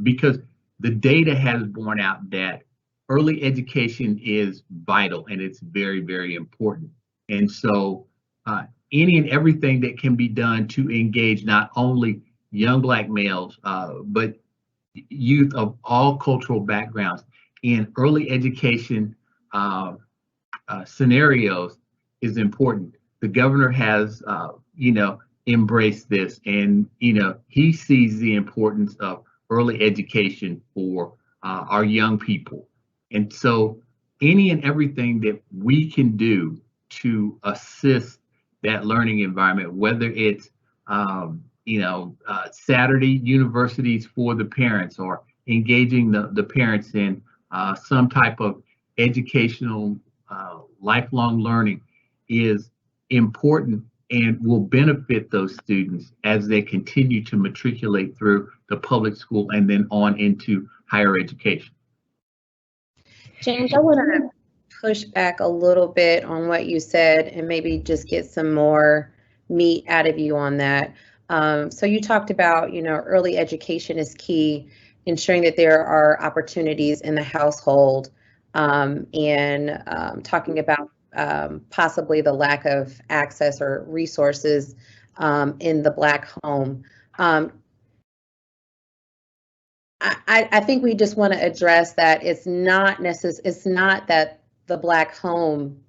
Because the data has borne out that early education is vital and it's very, very important. And so any and everything that can be done to engage not only young Black males, but youth of all cultural backgrounds in early education scenarios is important. The governor has, embraced this, and, he sees the importance of early education for our young people. And so any and everything that we can do to assist that learning environment, whether it's, Saturday universities for the parents, or engaging the parents in some type of educational lifelong learning, is important and will benefit those students as they continue to matriculate through the public school and then on into higher education. James, I want to push back a little bit on what you said and maybe just get some more meat out of you on that. So you talked about, early education is key, ensuring that there are opportunities in the household, and talking about possibly the lack of access or resources in the Black home. I think we just want to address that it's not that the Black home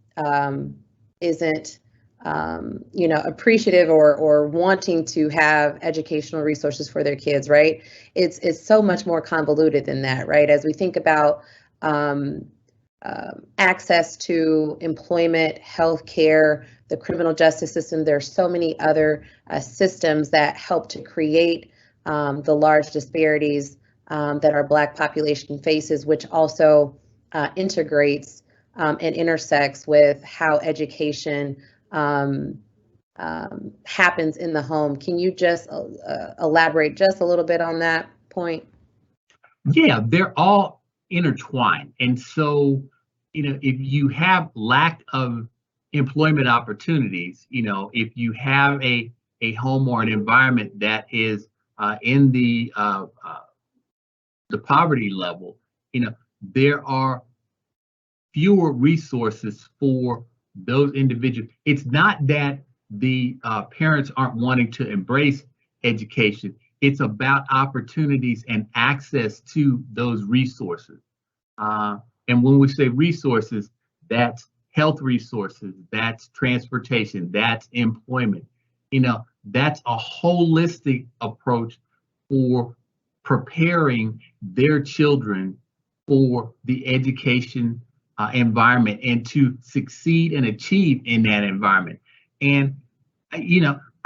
isn't appreciative or wanting to have educational resources for their kids, right? It's so much more convoluted than that, right? As we think about access to employment, healthcare, the criminal justice system. There's so many other systems that help to create the large disparities that our Black population faces, which also integrates and intersects with how education happens in the home. Can you just elaborate just a little bit on that point? Yeah, they're all intertwined. And so, if you have lack of employment opportunities, if you have a home or an environment that is in the poverty level, there are fewer resources for those individuals. It's not that the parents aren't wanting to embrace education. It's about opportunities and access to those resources. And when we say resources, that's health resources, that's transportation, that's employment. That's a holistic approach for preparing their children for the education environment and to succeed and achieve in that environment. And,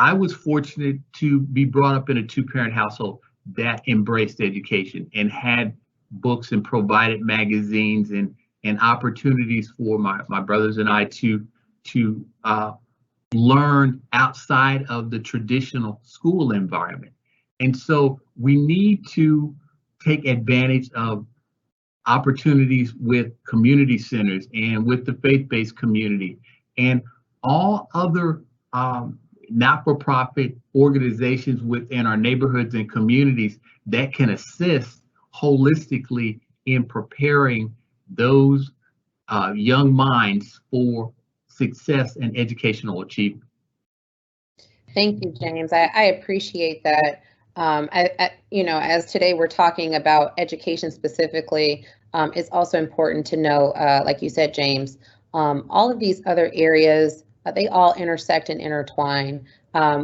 I was fortunate to be brought up in a two-parent household that embraced education and had books and provided magazines and opportunities for my brothers and I to learn outside of the traditional school environment. And so we need to take advantage of opportunities with community centers and with the faith-based community and all other not-for-profit organizations within our neighborhoods and communities that can assist holistically in preparing those young minds for success and educational achievement. Thank you, James. I appreciate that. As today we're talking about education specifically, it's also important to know, like you said, James, all of these other areas, they all intersect and intertwine.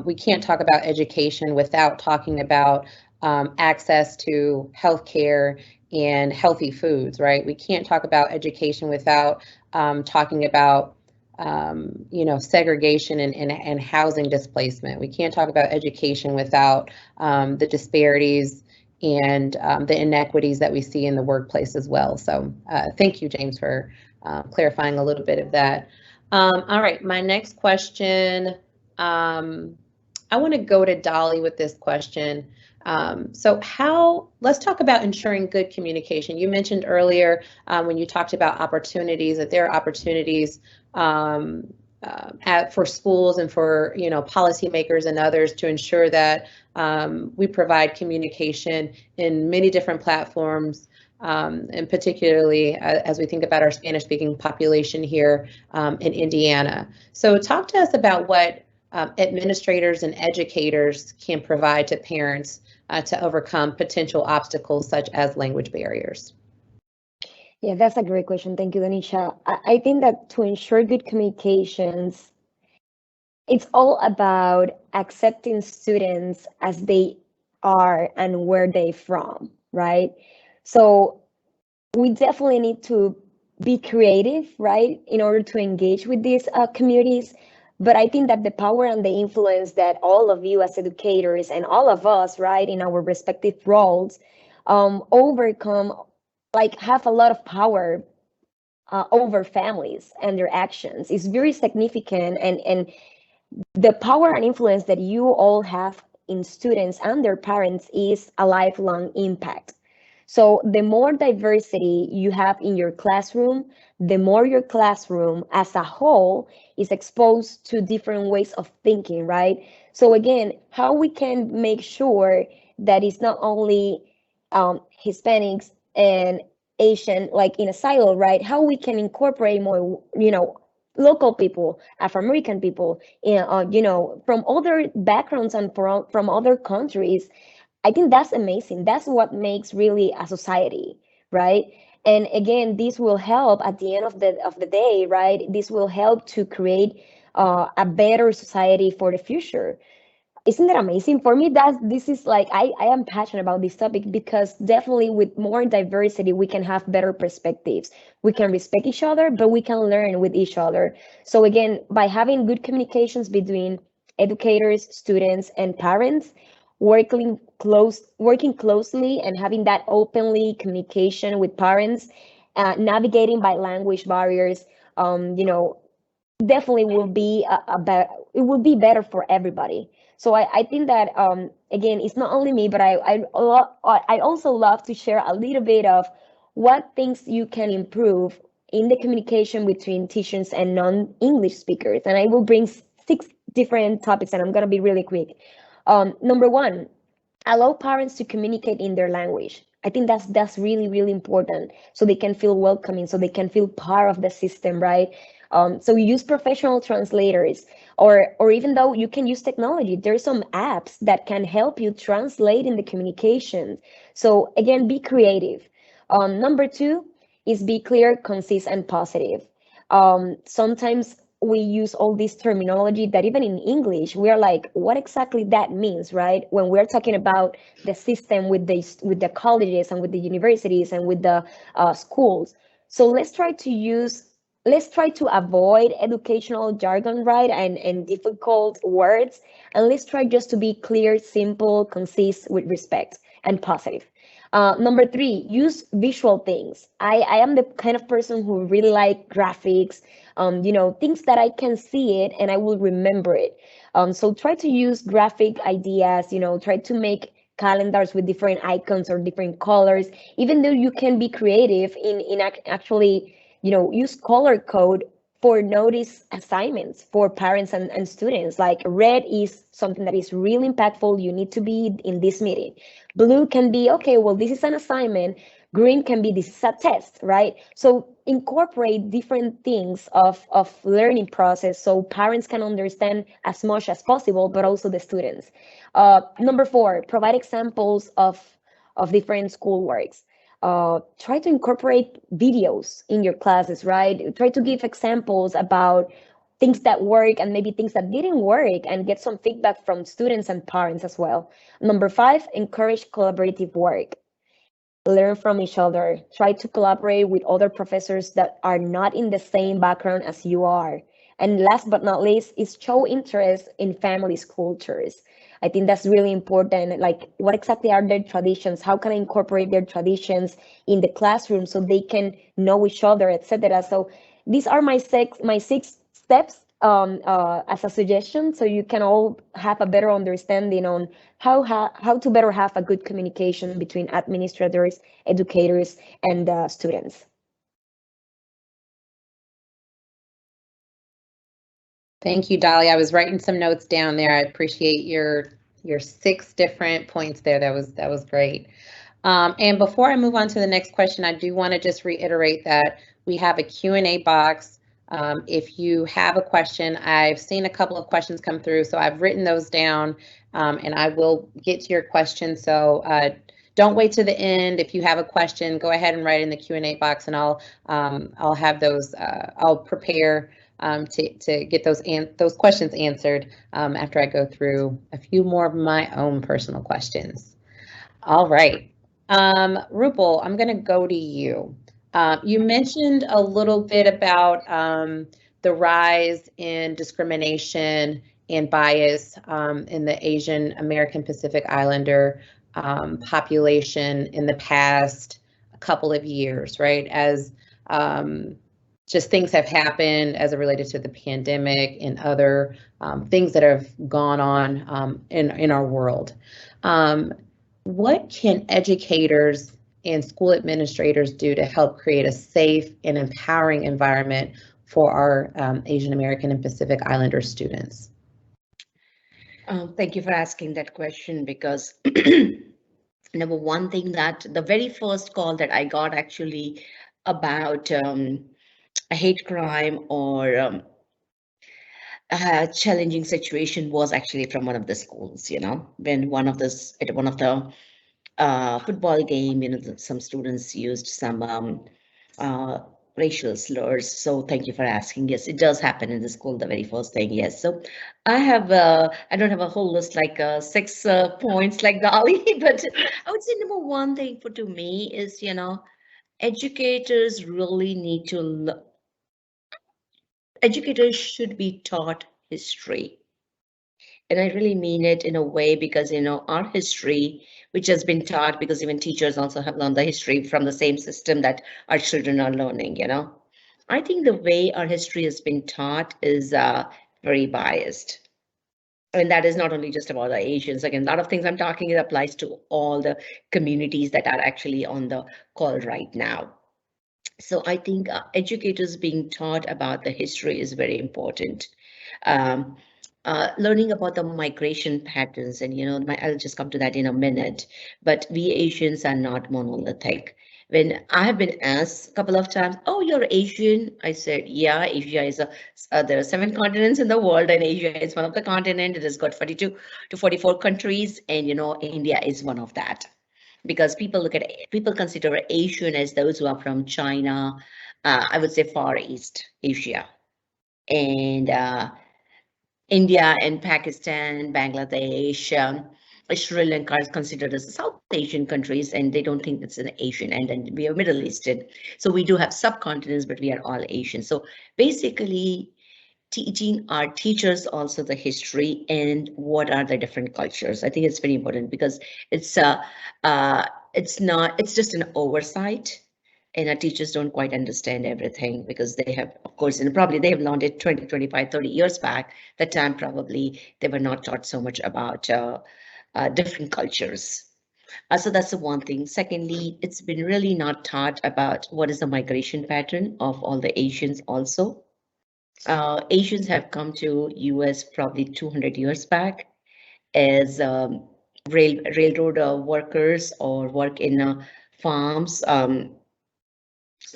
We can't talk about education without talking about access to healthcare and healthy foods, right? We can't talk about education without talking about segregation and housing displacement. We can't talk about education without the disparities and the inequities that we see in the workplace as well. So thank you, James, for clarifying a little bit of that. All right, my next question, I want to go to Dolly with this question. Let's talk about ensuring good communication. You mentioned earlier when you talked about opportunities, that there are opportunities for schools and for policymakers and others to ensure that we provide communication in many different platforms, and particularly as we think about our Spanish-speaking population here in Indiana. So talk to us about what administrators and educators can provide to parents to overcome potential obstacles such as language barriers. Yeah, that's a great question. Thank you, Doneisha. I think that to ensure good communications, it's all about accepting students as they are and where they're from, right? So we definitely need to be creative, right, in order to engage with these communities. But I think that the power and the influence that all of you as educators and all of us, right, in our respective roles, have a lot of power over families and their actions is very significant, and the power and influence that you all have in students and their parents is a lifelong impact. So the more diversity you have in your classroom, the more your classroom as a whole is exposed to different ways of thinking, right? So again, how we can make sure that it's not only Hispanics and Asian, like in a silo, right? How we can incorporate more, local people, Afro-American people, from other backgrounds and from other countries. I think that's amazing. That's what makes really a society, right? And again, this will help at the end of the day, right? This will help to create a better society for the future. isn't that amazing? For me, this is like I am passionate about this topic because definitely with more diversity, we can have better perspectives. We can respect each other, but we can learn with each other. So again, by having good communications between educators, students, and parents, working closely and having that openly communication with parents, navigating by language barriers, you know, definitely will be it will be better for everybody. So I think that again, it's not only me, but I also love to share a little bit of what things you can improve in the communication between teachers and non-English speakers. And I will bring 6 different topics, and I'm gonna be really quick. Number one, allow parents to communicate in their language. I think that's really, really important, so they can feel welcoming, so they can feel part of the system, right? So use professional translators, or even though you can use technology, there's some apps that can help you translate in the communication. So again, be creative. Number two is be clear, concise, and positive. Sometimes we use all this terminology that even in English, we are like, what exactly that means, right? When we're talking about the system with the colleges and with the universities and with the schools. So let's try to avoid educational jargon, right? And difficult words. And let's try just to be clear, simple, concise, with respect and positive. Number three, use visual things. I am the kind of person who really like graphics, things that I can see it and I will remember it. So try to use graphic ideas, try to make calendars with different icons or different colors, even though you can be creative in actually, use color code for notice assignments for parents and students. Like red is something that is really impactful. You need to be in this meeting. Blue can be, okay, well, this is an assignment. Green can be, this is a test, right? So incorporate different things of learning process so parents can understand as much as possible, but also the students. Number four, provide examples of different school works. Try to incorporate videos in your classes, right? Try to give examples about things that work and maybe things that didn't work, and get some feedback from students and parents as well. Number five, encourage collaborative work. Learn from each other. Try to collaborate with other professors that are not in the same background as you are. And last but not least is show interest in families' cultures. I think that's really important. Like, what exactly are their traditions? How can I incorporate their traditions in the classroom so they can know each other, etc. So these are my six steps as a suggestion, so you can all have a better understanding on how to better have a good communication between administrators, educators, and students. Thank you, Dolly. I was writing some notes down there. I appreciate your 6 different points there. That was great. And before I move on to the next question, I do want to just reiterate that we have a Q&A box. If you have a question, I've seen a couple of questions come through, so I've written those down, and I will get to your question. So don't wait to the end. If you have a question, go ahead and write in the Q&A box, and I'll have those. I'll prepare to get those questions answered after I go through a few more of my own personal questions. All right. Rupal, I'm going to go to you. You mentioned a little bit about the rise in discrimination and bias in the Asian American Pacific Islander population in the past couple of years, right? As just things have happened as it related to the pandemic and other things that have gone on in our world. What can educators and school administrators do to help create a safe and empowering environment for our Asian American and Pacific Islander students? Thank you for asking that question, because number one thing, that the very first call that I got actually about a hate crime or a challenging situation was actually from one of the schools, when one of the football game, some students used some racial slurs. So thank you for asking. Yes, it does happen in the school, the very first thing. Yes. So I have, I don't have a whole list like 6 points like Dolly, but I would say number one thing for to me is, educators really need to, educators should be taught history. And I really mean it in a way because, our history, which has been taught because even teachers also have learned the history from the same system that our children are learning, I think the way our history has been taught is very biased. And that is not only just about the Asians. Again, a lot of things I'm talking, it applies to all the communities that are actually on the call right now. So I think educators being taught about the history is very important. Um, learning about the migration patterns, and I'll just come to that in a minute. But we Asians are not monolithic. When I have been asked a couple of times, "Oh, you're Asian," I said, "Yeah, Asia is there are 7 continents in the world, and Asia is one of the continents. It has got 42 to 44 countries, and India is one of that." Because people consider Asian as those who are from China, I would say Far East Asia, and India and Pakistan, Bangladesh, Sri Lanka is considered as South Asian countries, and they don't think it's an Asian, and then we are Middle Eastern. So we do have subcontinents, but we are all Asian. So basically, teaching our teachers also the history and what are the different cultures. I think it's very important because it's just an oversight, and our teachers don't quite understand everything because they have, of course, and probably they have learned it 20, 25, 30 years back. That time probably they were not taught so much about different cultures. So that's the one thing. Secondly, it's been really not taught about what is the migration pattern of all the Asians also. Asians have come to US probably 200 years back as railroad workers or work in farms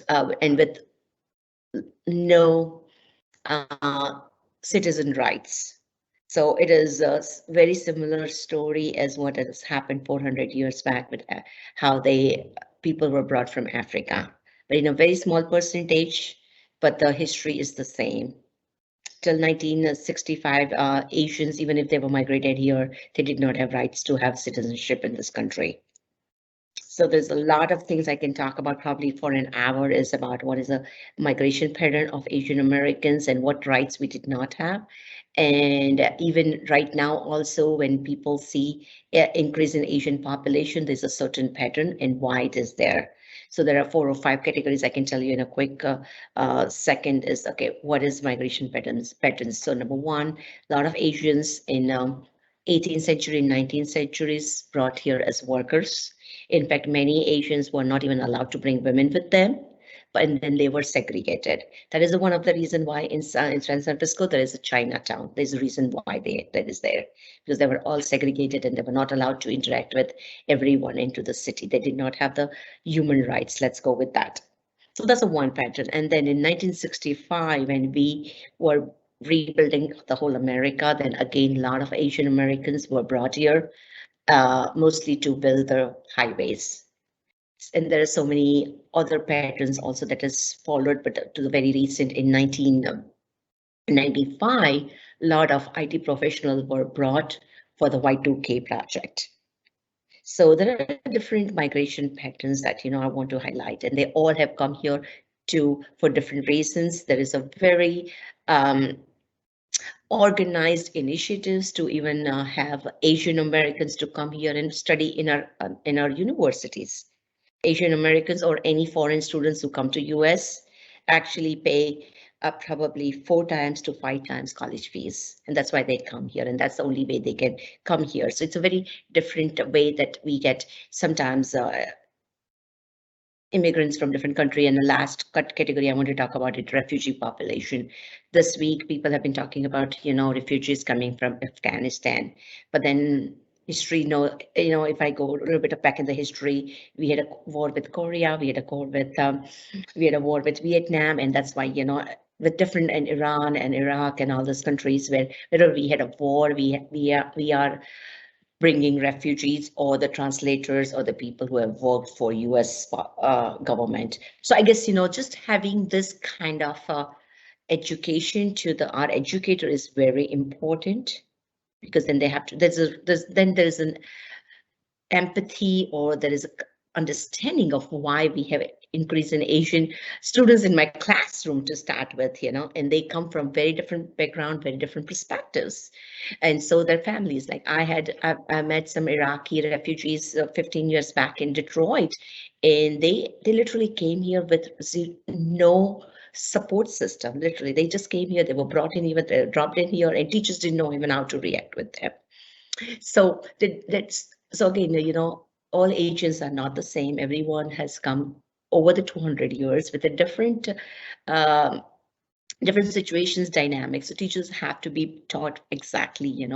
and with no citizen rights. So it is a very similar story as what has happened 400 years back with how people were brought from Africa, but in a very small percentage, but the history is the same. Till 1965, Asians, even if they were migrated here, they did not have rights to have citizenship in this country. So there's a lot of things I can talk about probably for an hour is about what is a migration pattern of Asian Americans and what rights we did not have. And even right now also when people see increase in Asian population, there's a certain pattern and why it is there. So there are 4 or 5 categories I can tell you in a quick second is, okay, what is migration patterns? So number one, a lot of Asians in 18th century, 19th centuries brought here as workers. In fact, many Asians were not even allowed to bring women with them, and then they were segregated. That is one of the reasons why in San Francisco there is a Chinatown. There's a reason why that is there, because they were all segregated and they were not allowed to interact with everyone into the city. They did not have the human rights. Let's go with that. So that's a one pattern. And then in 1965, when we were rebuilding the whole America, then again, a lot of Asian Americans were brought here, mostly to build the highways. And there are so many other patterns also that is followed, but to the very recent in 1995, a lot of IT professionals were brought for the Y2K project. So there are different migration patterns that I want to highlight, and they all have come here for different reasons. There is a very organized initiatives to even have Asian Americans to come here and study in our universities. Asian Americans or any foreign students who come to US actually pay probably 4 times to 5 times college fees. And that's why they come here. And that's the only way they can come here. So it's a very different way that we get sometimes immigrants from different country. And the last category I want to talk about it, refugee population. This week, people have been talking about, refugees coming from Afghanistan, but then history, if I go a little bit back in the history, we had a war with Korea, we had a war with Vietnam, and that's why, with different and Iran and Iraq and all those countries where we had a war, we are bringing refugees or the translators or the people who have worked for US government. So I guess, just having this kind of education to our educator is very important, because then they have to, there's an empathy, or there is a understanding of why we have increase in Asian students in my classroom to start with, and they come from very different background, very different perspectives. And so their families, like I met some Iraqi refugees 15 years back in Detroit, and they literally came here with no support system. Literally, they just came here, they were brought in, even they dropped in here, and teachers didn't know even how to react with them. So so again, all Asians are not the same. Everyone has come over the 200 years with a different situations, dynamics. So teachers have to be taught exactly,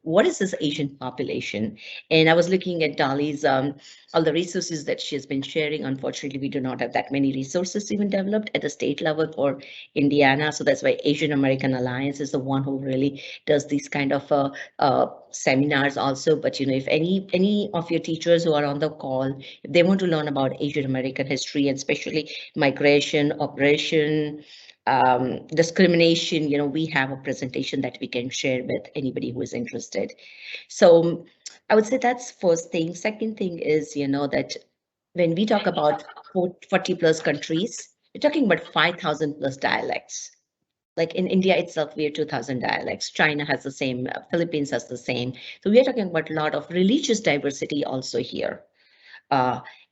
what is this Asian population? And I was looking at Dolly's, all the resources that she has been sharing. Unfortunately, we do not have that many resources even developed at the state level for Indiana. So that's why Asian American Alliance is the one who really does these kind of seminars also. But, if any of your teachers who are on the call, if they want to learn about Asian American history, and especially migration, oppression, discrimination, we have a presentation that we can share with anybody who is interested. So I would say that's first thing. Second thing is, that when we talk about 40 plus countries, we're talking about 5,000 plus dialects. Like in India itself, we have 2,000 dialects. China has the same, Philippines has the same. So we are talking about a lot of religious diversity also here.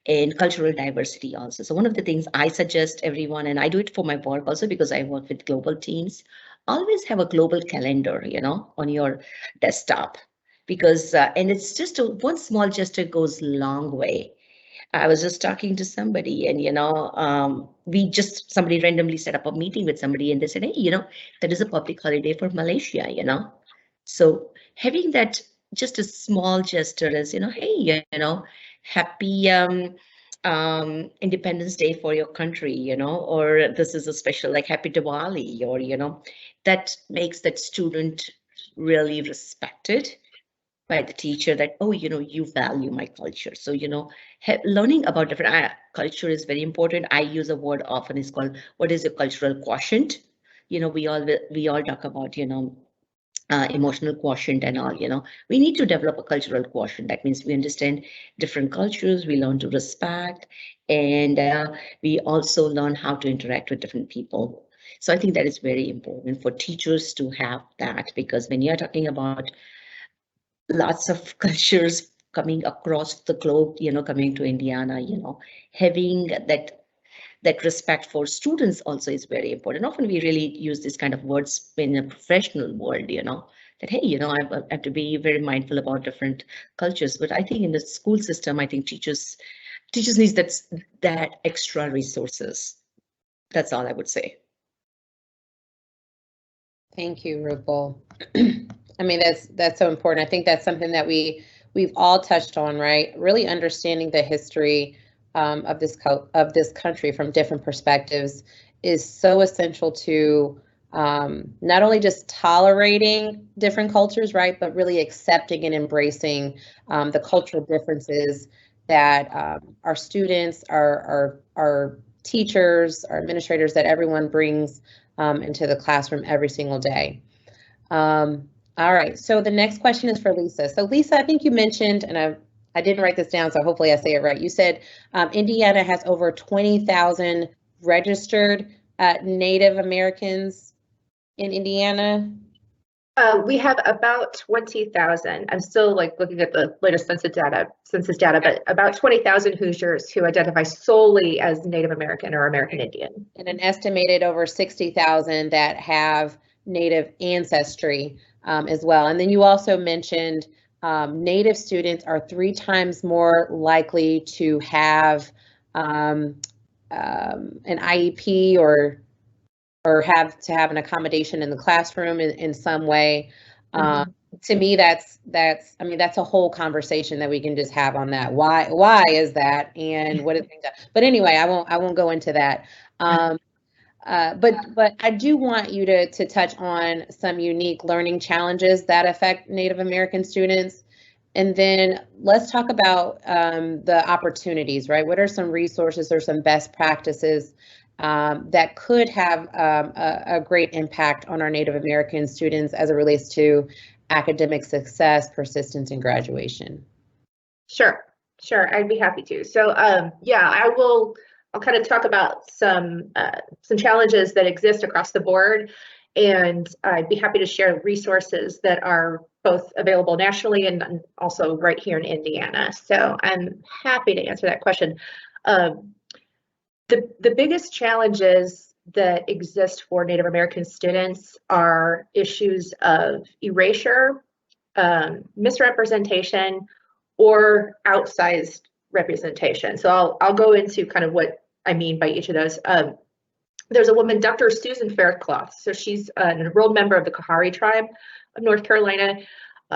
And cultural diversity also. So one of the things I suggest everyone, and I do it for my work also because I work with global teams, always have a global calendar, on your desktop, because, and it's just one small gesture goes a long way. I was just talking to somebody, and, somebody randomly set up a meeting with somebody, and they said, hey, that is a public holiday for Malaysia, So having that, just a small gesture is, hey, happy Independence Day for your country, or this is a special, like happy Diwali, or, that makes that student really respected by the teacher, that, oh, you value my culture. So, learning about different culture is very important. I use a word often, is called, what is your cultural quotient? We all talk about, emotional quotient and all, we need to develop a cultural quotient. That means we understand different cultures, we learn to respect, and we also learn how to interact with different people. So I think that is very important for teachers to have that, because when you're talking about lots of cultures coming across the globe, coming to Indiana, having that respect for students also is very important. Often we really use this kind of words in a professional world, that, hey, I have to be very mindful about different cultures. But I think in the school system, I think teachers need that extra resources. That's all I would say. Thank you, Rupal. I mean, that's so important. I think that's something that we've all touched on, right? Really understanding the history of this country from different perspectives is so essential to not only just tolerating different cultures, right, but really accepting and embracing the cultural differences that our students, our teachers, our administrators, that everyone brings into the classroom every single day. All right, so the next question is for Lisa. So Lisa, I think you mentioned, and I didn't write this down, so hopefully I say it right. You said Indiana has over 20,000 registered Native Americans in Indiana. We have about 20,000. I'm still looking at the latest census data, but about 20,000 Hoosiers who identify solely as Native American or American Indian. And an estimated over 60,000 that have Native ancestry as well. And then you also mentioned Native students are 3 times more likely to have an IEP or have to have an accommodation in the classroom in some way. To me, that's a whole conversation that we can just have on that. Why is that, and what is being done? But anyway, I won't go into that. But I do want you to touch on some unique learning challenges that affect Native American students. And then let's talk about the opportunities, right? What are some resources or some best practices that could have a great impact on our Native American students as it relates to academic success, persistence, and graduation? Sure, I'd be happy to. So yeah, I'll kind of talk about some challenges that exist across the board, and I'd be happy to share resources that are both available nationally and also right here in Indiana. So I'm happy to answer that question. The biggest challenges that exist for Native American students are issues of erasure, misrepresentation, or outsized representation. So I'll go into kind of what I mean by each of those. There's a woman, Dr. Susan Faircloth. So she's an enrolled member of the Kahari tribe of North Carolina.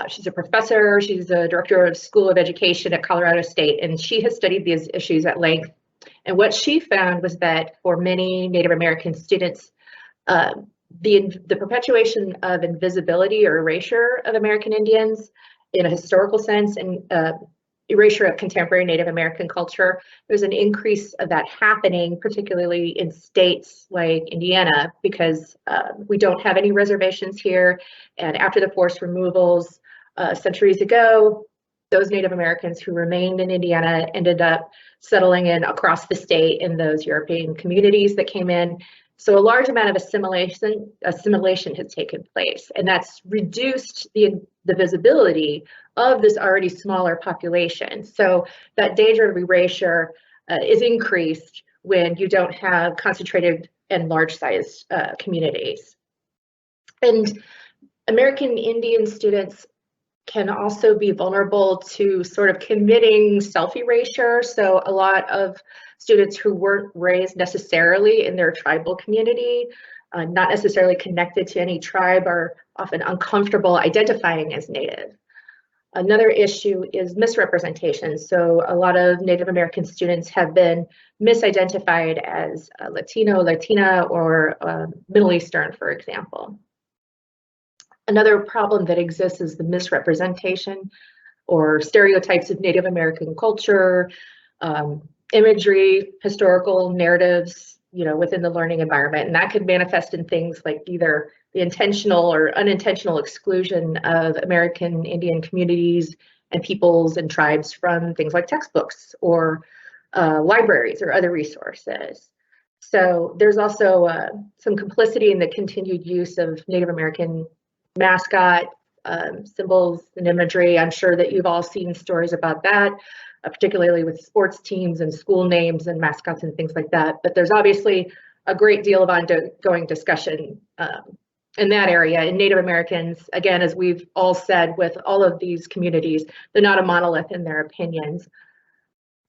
She's a professor. She's the director of School of Education at Colorado State, and she has studied these issues at length. And what she found was that for many Native American students, the perpetuation of invisibility or erasure of American Indians in a historical sense and erasure of contemporary Native American culture, there's an increase of that happening, particularly in states like Indiana, because we don't have any reservations here. And after the forced removals centuries ago, those Native Americans who remained in Indiana ended up settling in across the state in those European communities that came in. So a large amount of assimilation has taken place, and that's reduced the visibility of this already smaller population. So that danger of erasure is increased when you don't have concentrated and large-sized communities. And American Indian students can also be vulnerable to sort of committing self-erasure. So a lot of students who weren't raised necessarily in their tribal community, not necessarily connected to any tribe, are often uncomfortable identifying as Native. Another issue is misrepresentation. So a lot of Native American students have been misidentified as Latino, Latina, or Middle Eastern, for example. Another problem that exists is the misrepresentation or stereotypes of Native American culture, imagery, historical narratives, within the learning environment. And that could manifest in things like either the intentional or unintentional exclusion of American Indian communities and peoples and tribes from things like textbooks or libraries or other resources. So there's also some complicity in the continued use of Native American mascot symbols and imagery. I'm sure that you've all seen stories about that, particularly with sports teams and school names and mascots and things like that. But there's obviously a great deal of ongoing discussion in that area. And Native Americans, again, as we've all said with all of these communities, they're not a monolith in their opinions.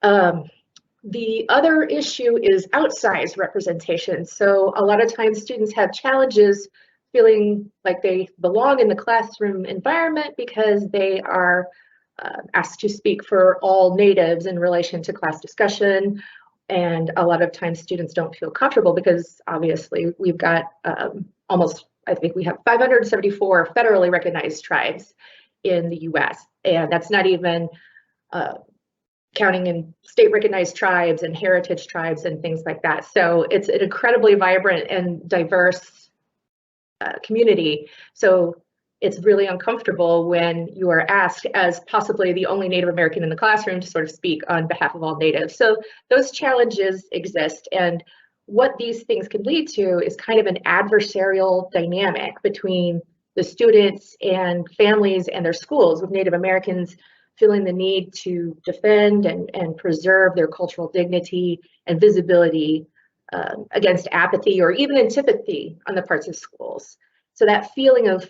The other issue is outsized representation. So a lot of times students have challenges feeling like they belong in the classroom environment because they are asked to speak for all natives in relation to class discussion. And a lot of times students don't feel comfortable because obviously we've got I think we have 574 federally recognized tribes in the US. And that's not even counting in state recognized tribes and heritage tribes and things like that. So it's an incredibly vibrant and diverse community. So it's really uncomfortable when you are asked as possibly the only Native American in the classroom to sort of speak on behalf of all Natives. So those challenges exist. And what these things can lead to is kind of an adversarial dynamic between the students and families and their schools, with Native Americans feeling the need to defend and preserve their cultural dignity and visibility against apathy or even antipathy on the parts of schools. So that feeling of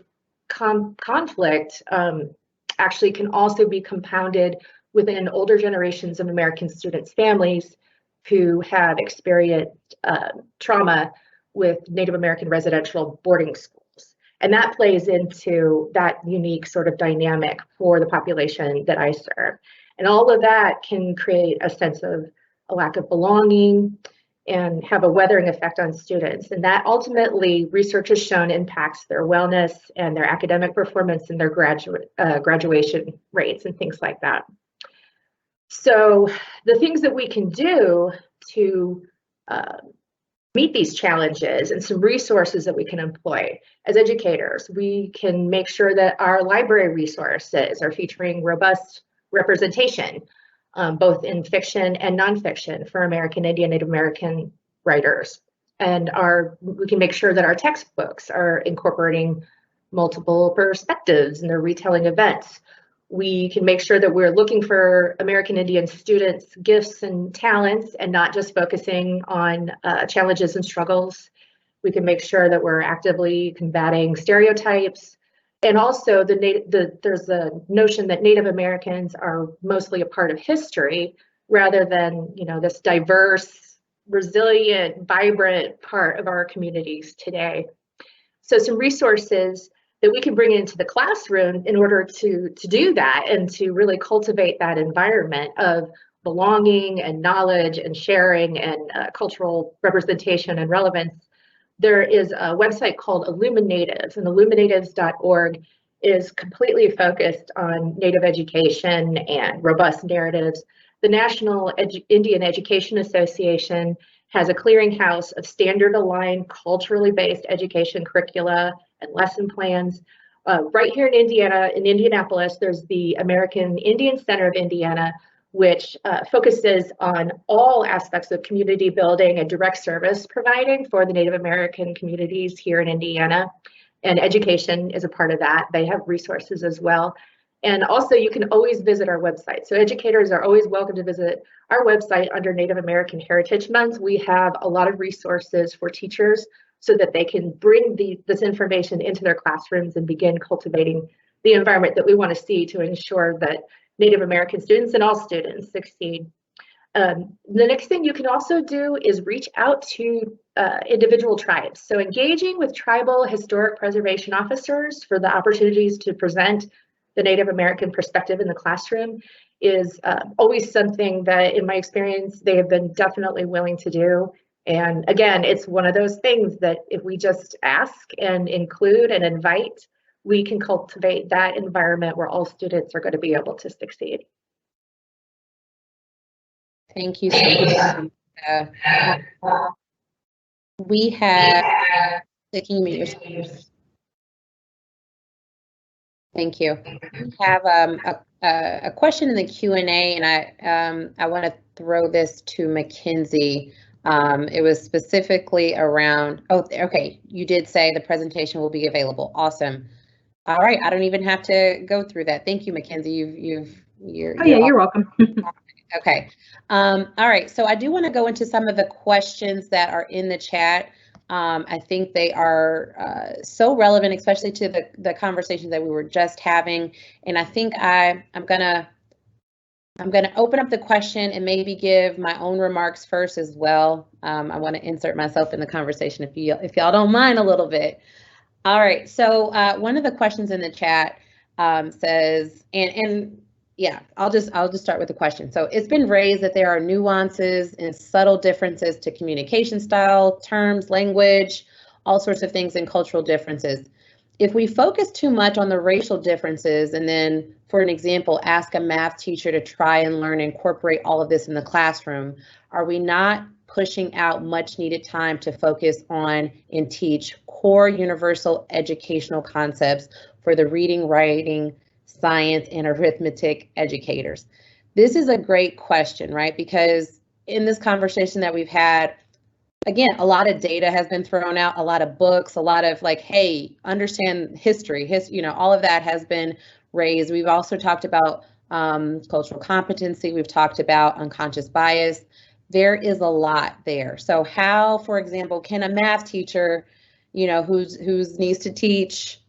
conflict actually can also be compounded within older generations of American students' families who have experienced trauma with Native American residential boarding schools. And that plays into that unique sort of dynamic for the population that I serve. And all of that can create a sense of a lack of belonging and have a weathering effect on students. And that ultimately, research has shown, impacts their wellness and their academic performance and their graduation rates and things like that. So the things that we can do to meet these challenges and some resources that we can employ as educators, we can make sure that our library resources are featuring robust representation, both in fiction and nonfiction for American Indian, Native American writers. And we can make sure that our textbooks are incorporating multiple perspectives in their retelling events. We can make sure that we're looking for American Indian students' gifts and talents and not just focusing on challenges and struggles. We can make sure that we're actively combating stereotypes. And also there's a notion that Native Americans are mostly a part of history rather than, this diverse, resilient, vibrant part of our communities today. So some resources that we can bring into the classroom in order to do that and to really cultivate that environment of belonging and knowledge and sharing and cultural representation and relevance. There is a website called Illuminatives, and illuminatives.org is completely focused on Native education and robust narratives. The National Indian Education Association has a clearinghouse of standard-aligned, culturally based education curricula and lesson plans. Right here in Indiana, in Indianapolis, there's the American Indian Center of Indiana, which focuses on all aspects of community building and direct service providing for the Native American communities here in Indiana. And education is a part of that. They have resources as well. And also, you can always visit our website. So educators are always welcome to visit our website under Native American Heritage Month. We have a lot of resources for teachers so that they can bring this information into their classrooms and begin cultivating the environment that we want to see to ensure that Native American students and all students succeed. The next thing you can also do is reach out to individual tribes. So engaging with tribal historic preservation officers for the opportunities to present the Native American perspective in the classroom is always something that, in my experience, they have been definitely willing to do. And again, it's one of those things that if we just ask and include and invite, we can cultivate that environment where all students are going to be able to succeed. Thank you so much. We have, can you mute yourself? Thank you. We have a question in the Q&A, and I want to throw this to Mackenzie. It was specifically around, okay, you did say the presentation will be available. Awesome. All right, I don't even have to go through that. Thank you, Mackenzie. You're welcome. Okay. All right, so I do want to go into some of the questions that are in the chat. I think they are so relevant, especially to the conversation that we were just having. And I think I'm gonna open up the question and maybe give my own remarks first as well. I want to insert myself in the conversation if y'all don't mind a little bit. All right, so one of the questions in the chat says, and yeah, I'll just start with the question. So it's been raised that there are nuances and subtle differences to communication style, terms, language, all sorts of things, and cultural differences. If we focus too much on the racial differences and then, for an example, ask a math teacher to try and learn and incorporate all of this in the classroom, are we not pushing out much needed time to focus on and teach core universal educational concepts for the reading, writing, science, and arithmetic educators? This is a great question, right? Because in this conversation that we've had, again, a lot of data has been thrown out, a lot of books, a lot of like, hey, understand history, all of that has been raised. We've also talked about cultural competency. We've talked about unconscious bias. There is a lot there. So how, for example, can a math teacher, who's needs to teach,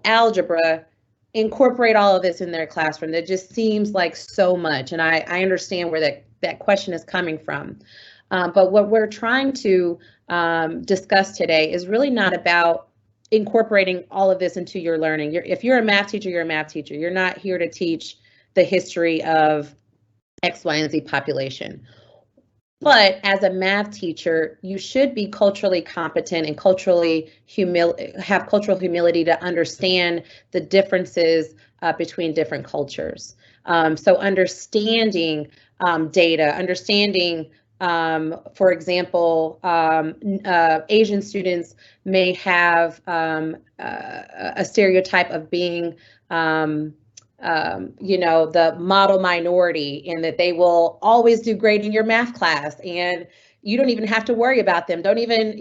algebra, incorporate all of this in their classroom? That just seems like so much. And I understand where that question is coming from. But what we're trying to discuss today is really not about incorporating all of this into your learning. If you're a math teacher, you're a math teacher. You're not here to teach the history of X, Y, and Z population. But as a math teacher, you should be culturally competent and have cultural humility to understand the differences between different cultures. So understanding data, understanding, for example, Asian students may have a stereotype of being the model minority, and that they will always do great in your math class, and you don't even have to worry about them. Don't even,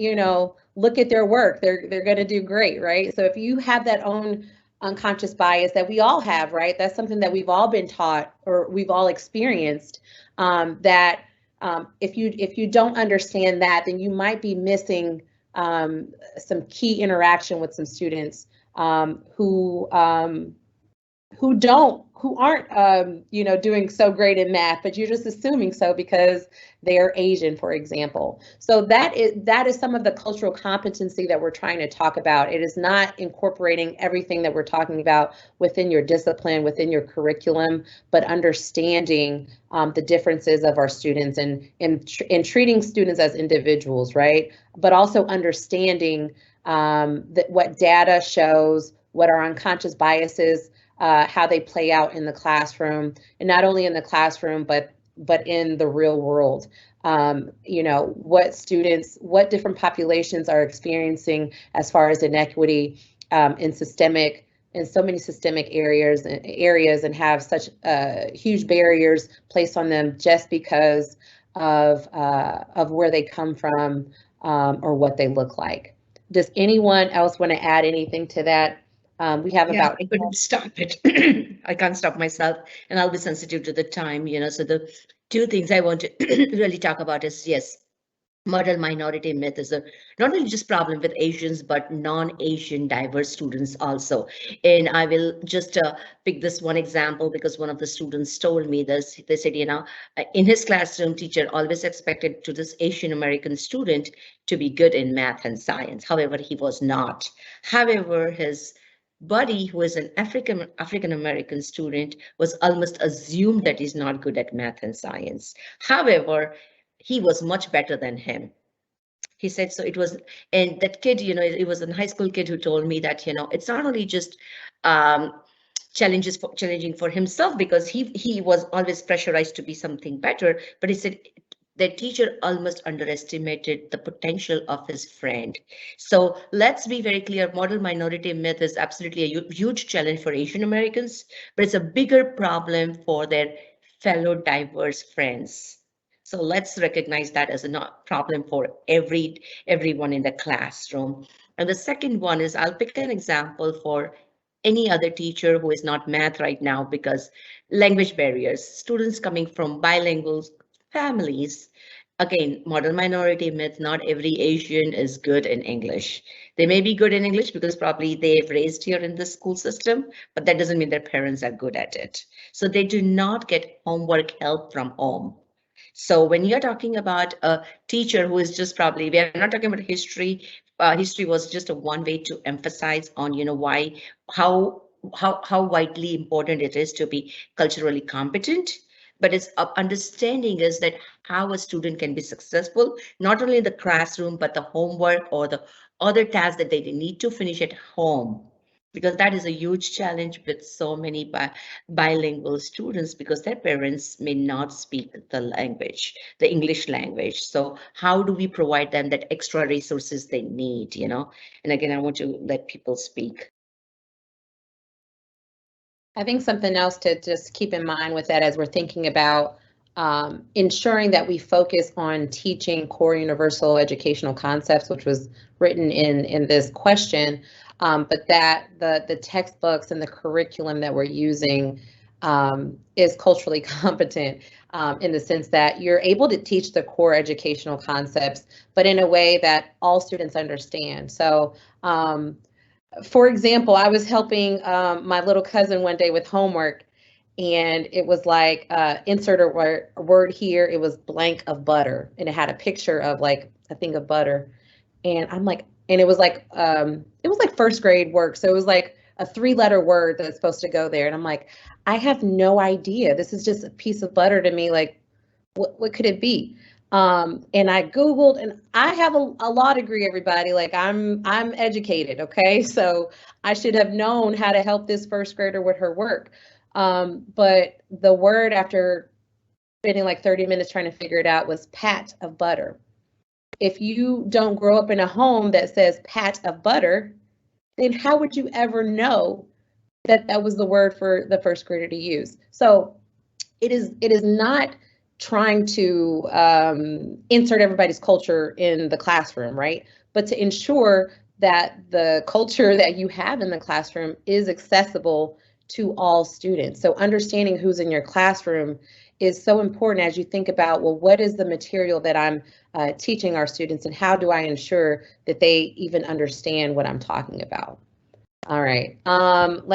look at their work. They're going to do great, right? So if you have that own unconscious bias that we all have, right? That's something that we've all been taught or we've all experienced. If you don't understand that, then you might be missing some key interaction with some students who aren't doing so great in math, but you're just assuming so because they're Asian, for example. So that is some of the cultural competency that we're trying to talk about. It is not incorporating everything that we're talking about within your discipline, within your curriculum, but understanding the differences of our students and treating students as individuals, right? But also understanding that what data shows, what our unconscious biases, how they play out in the classroom, and not only in the classroom, but in the real world. What different populations are experiencing as far as inequity in so many systemic areas and have such huge barriers placed on them just because of where they come from or what they look like. Does anyone else want to add anything to that? We have about. I couldn't stop it. I can't stop myself, and I'll be sensitive to the time, So the two things I want to really talk about is, yes, model minority myth is not only just problem with Asians, but non-Asian diverse students also. And I will just pick this one example because one of the students told me this. They said, in his classroom, teacher always expected to this Asian American student to be good in math and science. However, he was not. However, his buddy, who is an African American student, was almost assumed that he's not good at math and science. However, he was much better than him. He said, so it was, and that kid, it was a high school kid who told me that, it's not only just challenging for himself because he was always pressurized to be something better, but he said the teacher almost underestimated the potential of his friend. So let's be very clear, model minority myth is absolutely a huge challenge for Asian Americans, but it's a bigger problem for their fellow diverse friends. So let's recognize that as a problem for everyone in the classroom. And the second one is, I'll pick an example for any other teacher who is not math right now, because language barriers, students coming from bilingual families. Again, model minority myth, not every Asian is good in English. They may be good in English because probably they've raised here in the school system, but that doesn't mean their parents are good at it. So they do not get homework help from home. So when you're talking about a teacher who is just probably, we are not talking about history. History was just a one way to emphasize on, how vitally important it is to be culturally competent. But it's understanding is that how a student can be successful, not only in the classroom, but the homework or the other tasks that they need to finish at home. Because that is a huge challenge with so many bilingual students, because their parents may not speak the language, the English language. So how do we provide them that extra resources they need, And again, I want to let people speak. I think something else to just keep in mind with that as we're thinking about ensuring that we focus on teaching core universal educational concepts, which was written in this question, but that the textbooks and the curriculum that we're using is culturally competent in the sense that you're able to teach the core educational concepts, but in a way that all students understand. So for example, I was helping my little cousin one day with homework, and it was like insert a word here. It was blank of butter, and it had a picture of like a thing of butter, and I'm like, and it was like first grade work, so it was like a 3-letter word that's supposed to go there, and I'm like, I have no idea. This is just a piece of butter to me. Like, what could it be? And I Googled, and I have a law degree, everybody. Like I'm educated, okay? So I should have known how to help this first grader with her work. But the word, after spending like 30 minutes trying to figure it out, was pat of butter. If you don't grow up in a home that says pat of butter, then how would you ever know that that was the word for the first grader to use? So it is not trying to insert everybody's culture in the classroom, right? But to ensure that the culture that you have in the classroom is accessible to all students. So understanding who's in your classroom is so important as you think about, well, what is the material that I'm teaching our students, and how do I ensure that they even understand what I'm talking about? All right. Let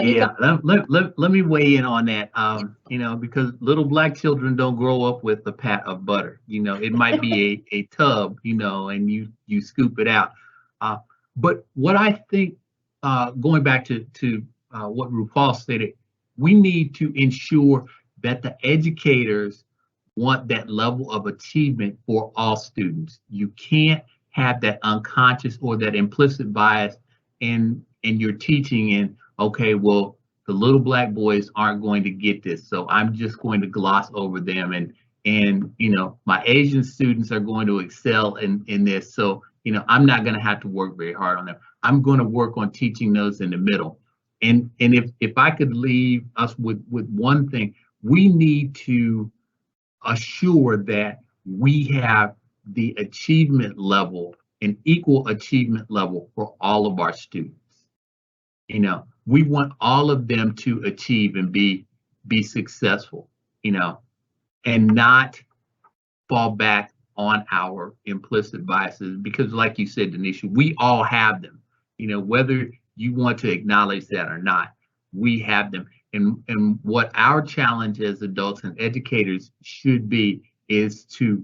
me weigh in on that. You know, because little Black children don't grow up with a pat of butter. You know, it might be a tub, you know, and you scoop it out. But what I think, going back to what Rupal stated, we need to ensure that the educators want that level of achievement for all students. You can't have that unconscious or that implicit bias in your teaching, and okay, well, the little Black boys aren't going to get this, so I'm just going to gloss over them, and you know, my Asian students are going to excel in this, so you know, I'm not going to have to work very hard on them. I'm going to work on teaching those in the middle. And if I could leave us with one thing, we need to assure that we have the achievement level, an equal achievement level for all of our students. You know, we want all of them to achieve and be successful, you know, and not fall back on our implicit biases, because like you said, Doneisha, we all have them, you know, whether you want to acknowledge that or not, we have them. And what our challenge as adults and educators should be is to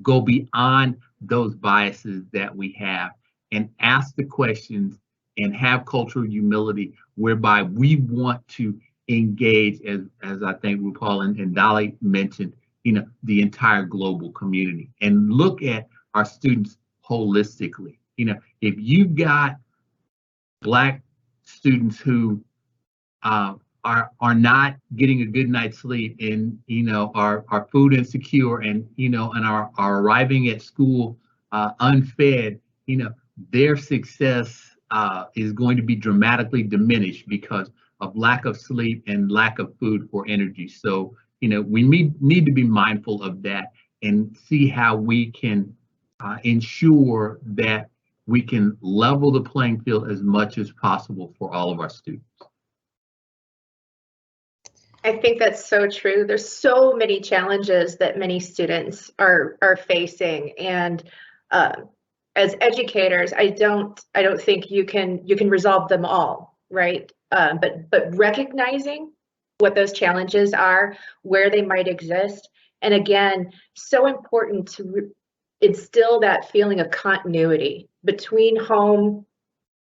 go beyond those biases that we have and ask the questions and have cultural humility, whereby we want to engage, as I think Rupal and Dolly mentioned, you know, the entire global community, and look at our students holistically. You know, if you've got Black students who are not getting a good night's sleep, and you know, are food insecure, and you know, and are arriving at school unfed, you know, their success is going to be dramatically diminished because of lack of sleep and lack of food for energy. So you know, we need to be mindful of that and see how we can ensure that we can level the playing field as much as possible for all of our students. I think that's so true. There's so many challenges that many students are facing, and as educators, I don't think you can resolve them all, right? But recognizing what those challenges are, where they might exist, and again, so important to instill that feeling of continuity between home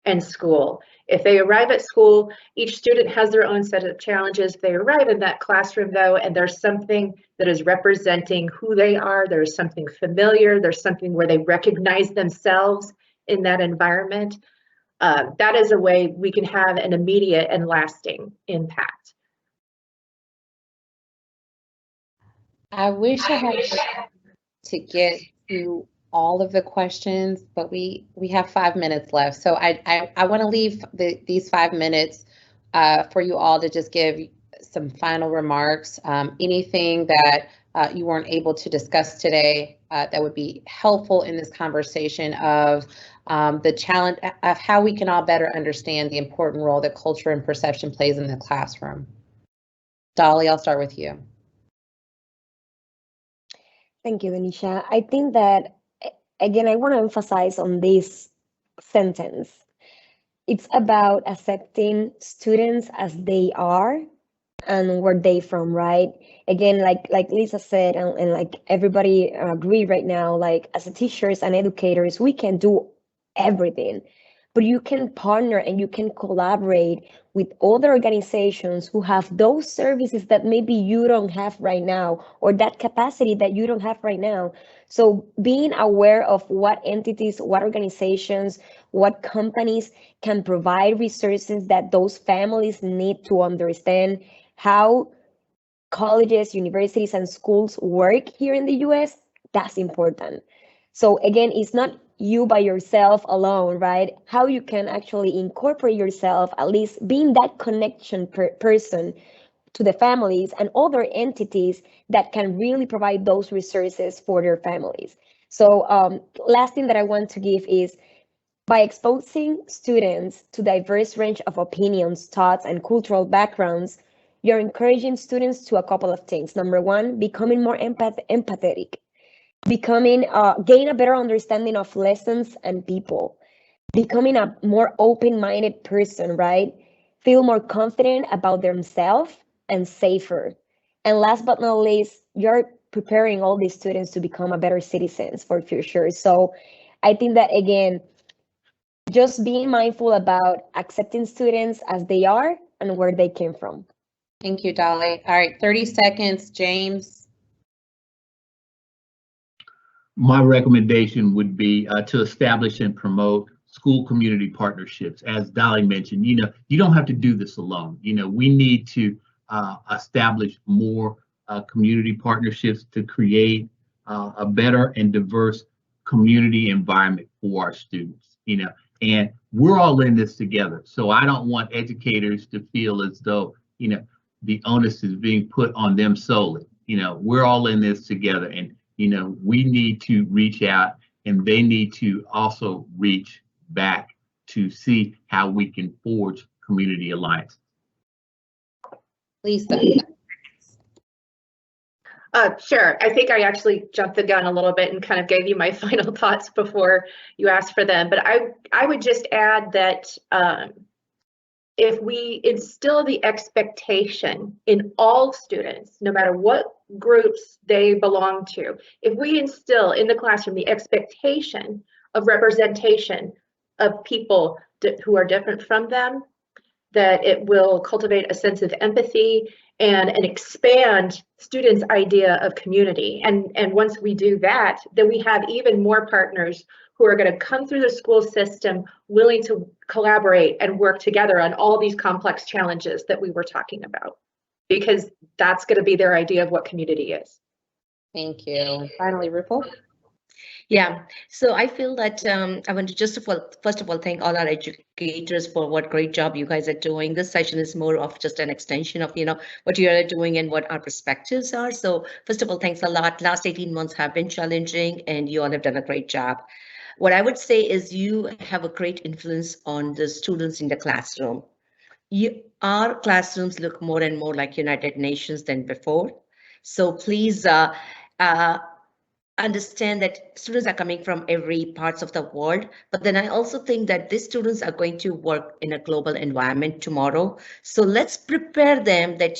and school. If they arrive at school, each student has their own set of challenges. If they arrive in that classroom though, and there's something that is representing who they are, there's something familiar, there's something where they recognize themselves in that environment, that is a way we can have an immediate and lasting impact. I wish I had to get to all of the questions, but we have 5 minutes left. So I want to leave these 5 minutes for you all to just give some final remarks. Anything that you weren't able to discuss today that would be helpful in this conversation of the challenge of how we can all better understand the important role that culture and perception plays in the classroom. Dolly, I'll start with you. Thank you, Doneisha. I think that, again, I want to emphasize on this sentence. It's about accepting students as they are and where they from, right? Again, like Lisa said, and like everybody agree right now, like as a teachers and educators, we can do everything. but you can partner and you can collaborate with other organizations who have those services that maybe you don't have right now, or that capacity that you don't have right now. So being aware of what entities, what organizations, what companies can provide resources that those families need to understand how colleges, universities, and schools work here in the US, that's important. So again, it's not you by yourself alone, right? How you can actually incorporate yourself, at least being that connection person to the families and other entities that can really provide those resources for their families. So last thing that I want to give is, by exposing students to diverse range of opinions, thoughts, and cultural backgrounds, you're encouraging students to a couple of things. Number one, becoming more empathetic, gain a better understanding of lessons and people, becoming a more open-minded person, right? Feel more confident about themselves and safer. And last but not least, you're preparing all these students to become a better citizens for future. So I think that, again, just being mindful about accepting students as they are and where they came from. Thank you, Dolly. All right, 30 seconds, James. My recommendation would be to establish and promote school community partnerships. As Dolly mentioned, you don't have to do this alone. We need to establish more community partnerships to create a better and diverse community environment for our students. And we're all in this together. So I don't want educators to feel as though, the onus is being put on them solely. We're all in this together, and, we need to reach out, and they need to also reach back to see how we can forge community alliance. Lisa. Sure. I think I actually jumped the gun a little bit and kind of gave you my final thoughts before you asked for them. But I would just add that if we instill the expectation in all students, no matter what groups they belong to, if we instill in the classroom the expectation of representation of people who are different from them, that it will cultivate a sense of empathy and expand students' idea of community. And once we do that, then we have even more partners who are going to come through the school system willing to collaborate and work together on all these complex challenges that we were talking about, because that's going to be their idea of what community is. Thank you. Finally, Rupal. Yeah, so I feel that I want to first of all thank all our educators for what great job you guys are doing. This session is more of just an extension of what you are doing and what our perspectives are. So first of all, thanks a lot. Last 18 months have been challenging, and you all have done a great job. What I would say is you have a great influence on the students in the classroom. Our classrooms look more and more like United Nations than before. So please understand that students are coming from every parts of the world, but then I also think that these students are going to work in a global environment tomorrow. So let's prepare them that,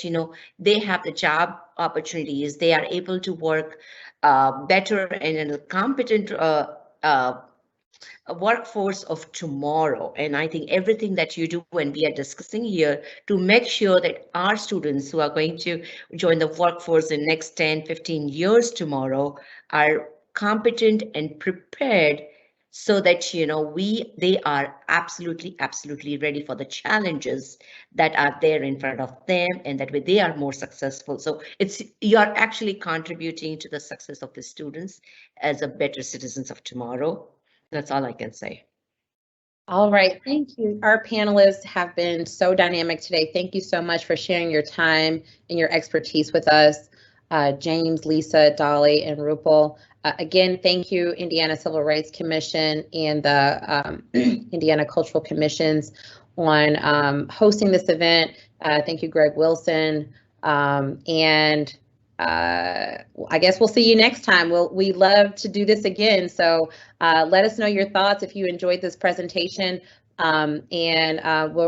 they have the job opportunities, they are able to work better and in a competent a workforce of tomorrow. And I think everything that you do when we are discussing here to make sure that our students who are going to join the workforce in next 10, 15 years tomorrow are competent and prepared so that, they are absolutely ready for the challenges that are there in front of them, and that way they are more successful. So you are actually contributing to the success of the students as a better citizens of tomorrow. That's all I can say. All right, thank you. Our panelists have been so dynamic today. Thank you so much for sharing your time and your expertise with us, James, Lisa, Dolly, and Rupal. Again, thank you, Indiana Civil Rights Commission and the Indiana Cultural Commissions on hosting this event. Thank you, Greg Wilson, and I guess we'll see you next time. We love to do this again. So let us know your thoughts if you enjoyed this presentation, and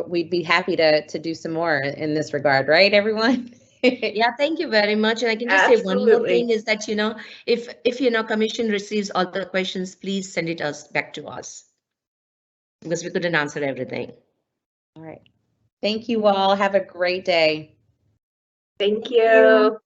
we'd be happy to do some more in this regard, right, everyone? Yeah, thank you very much. And I can just say one more thing is that, if commission receives all the questions, please send it back to us. because we couldn't answer everything. All right. Thank you all. Have a great day. Thank you.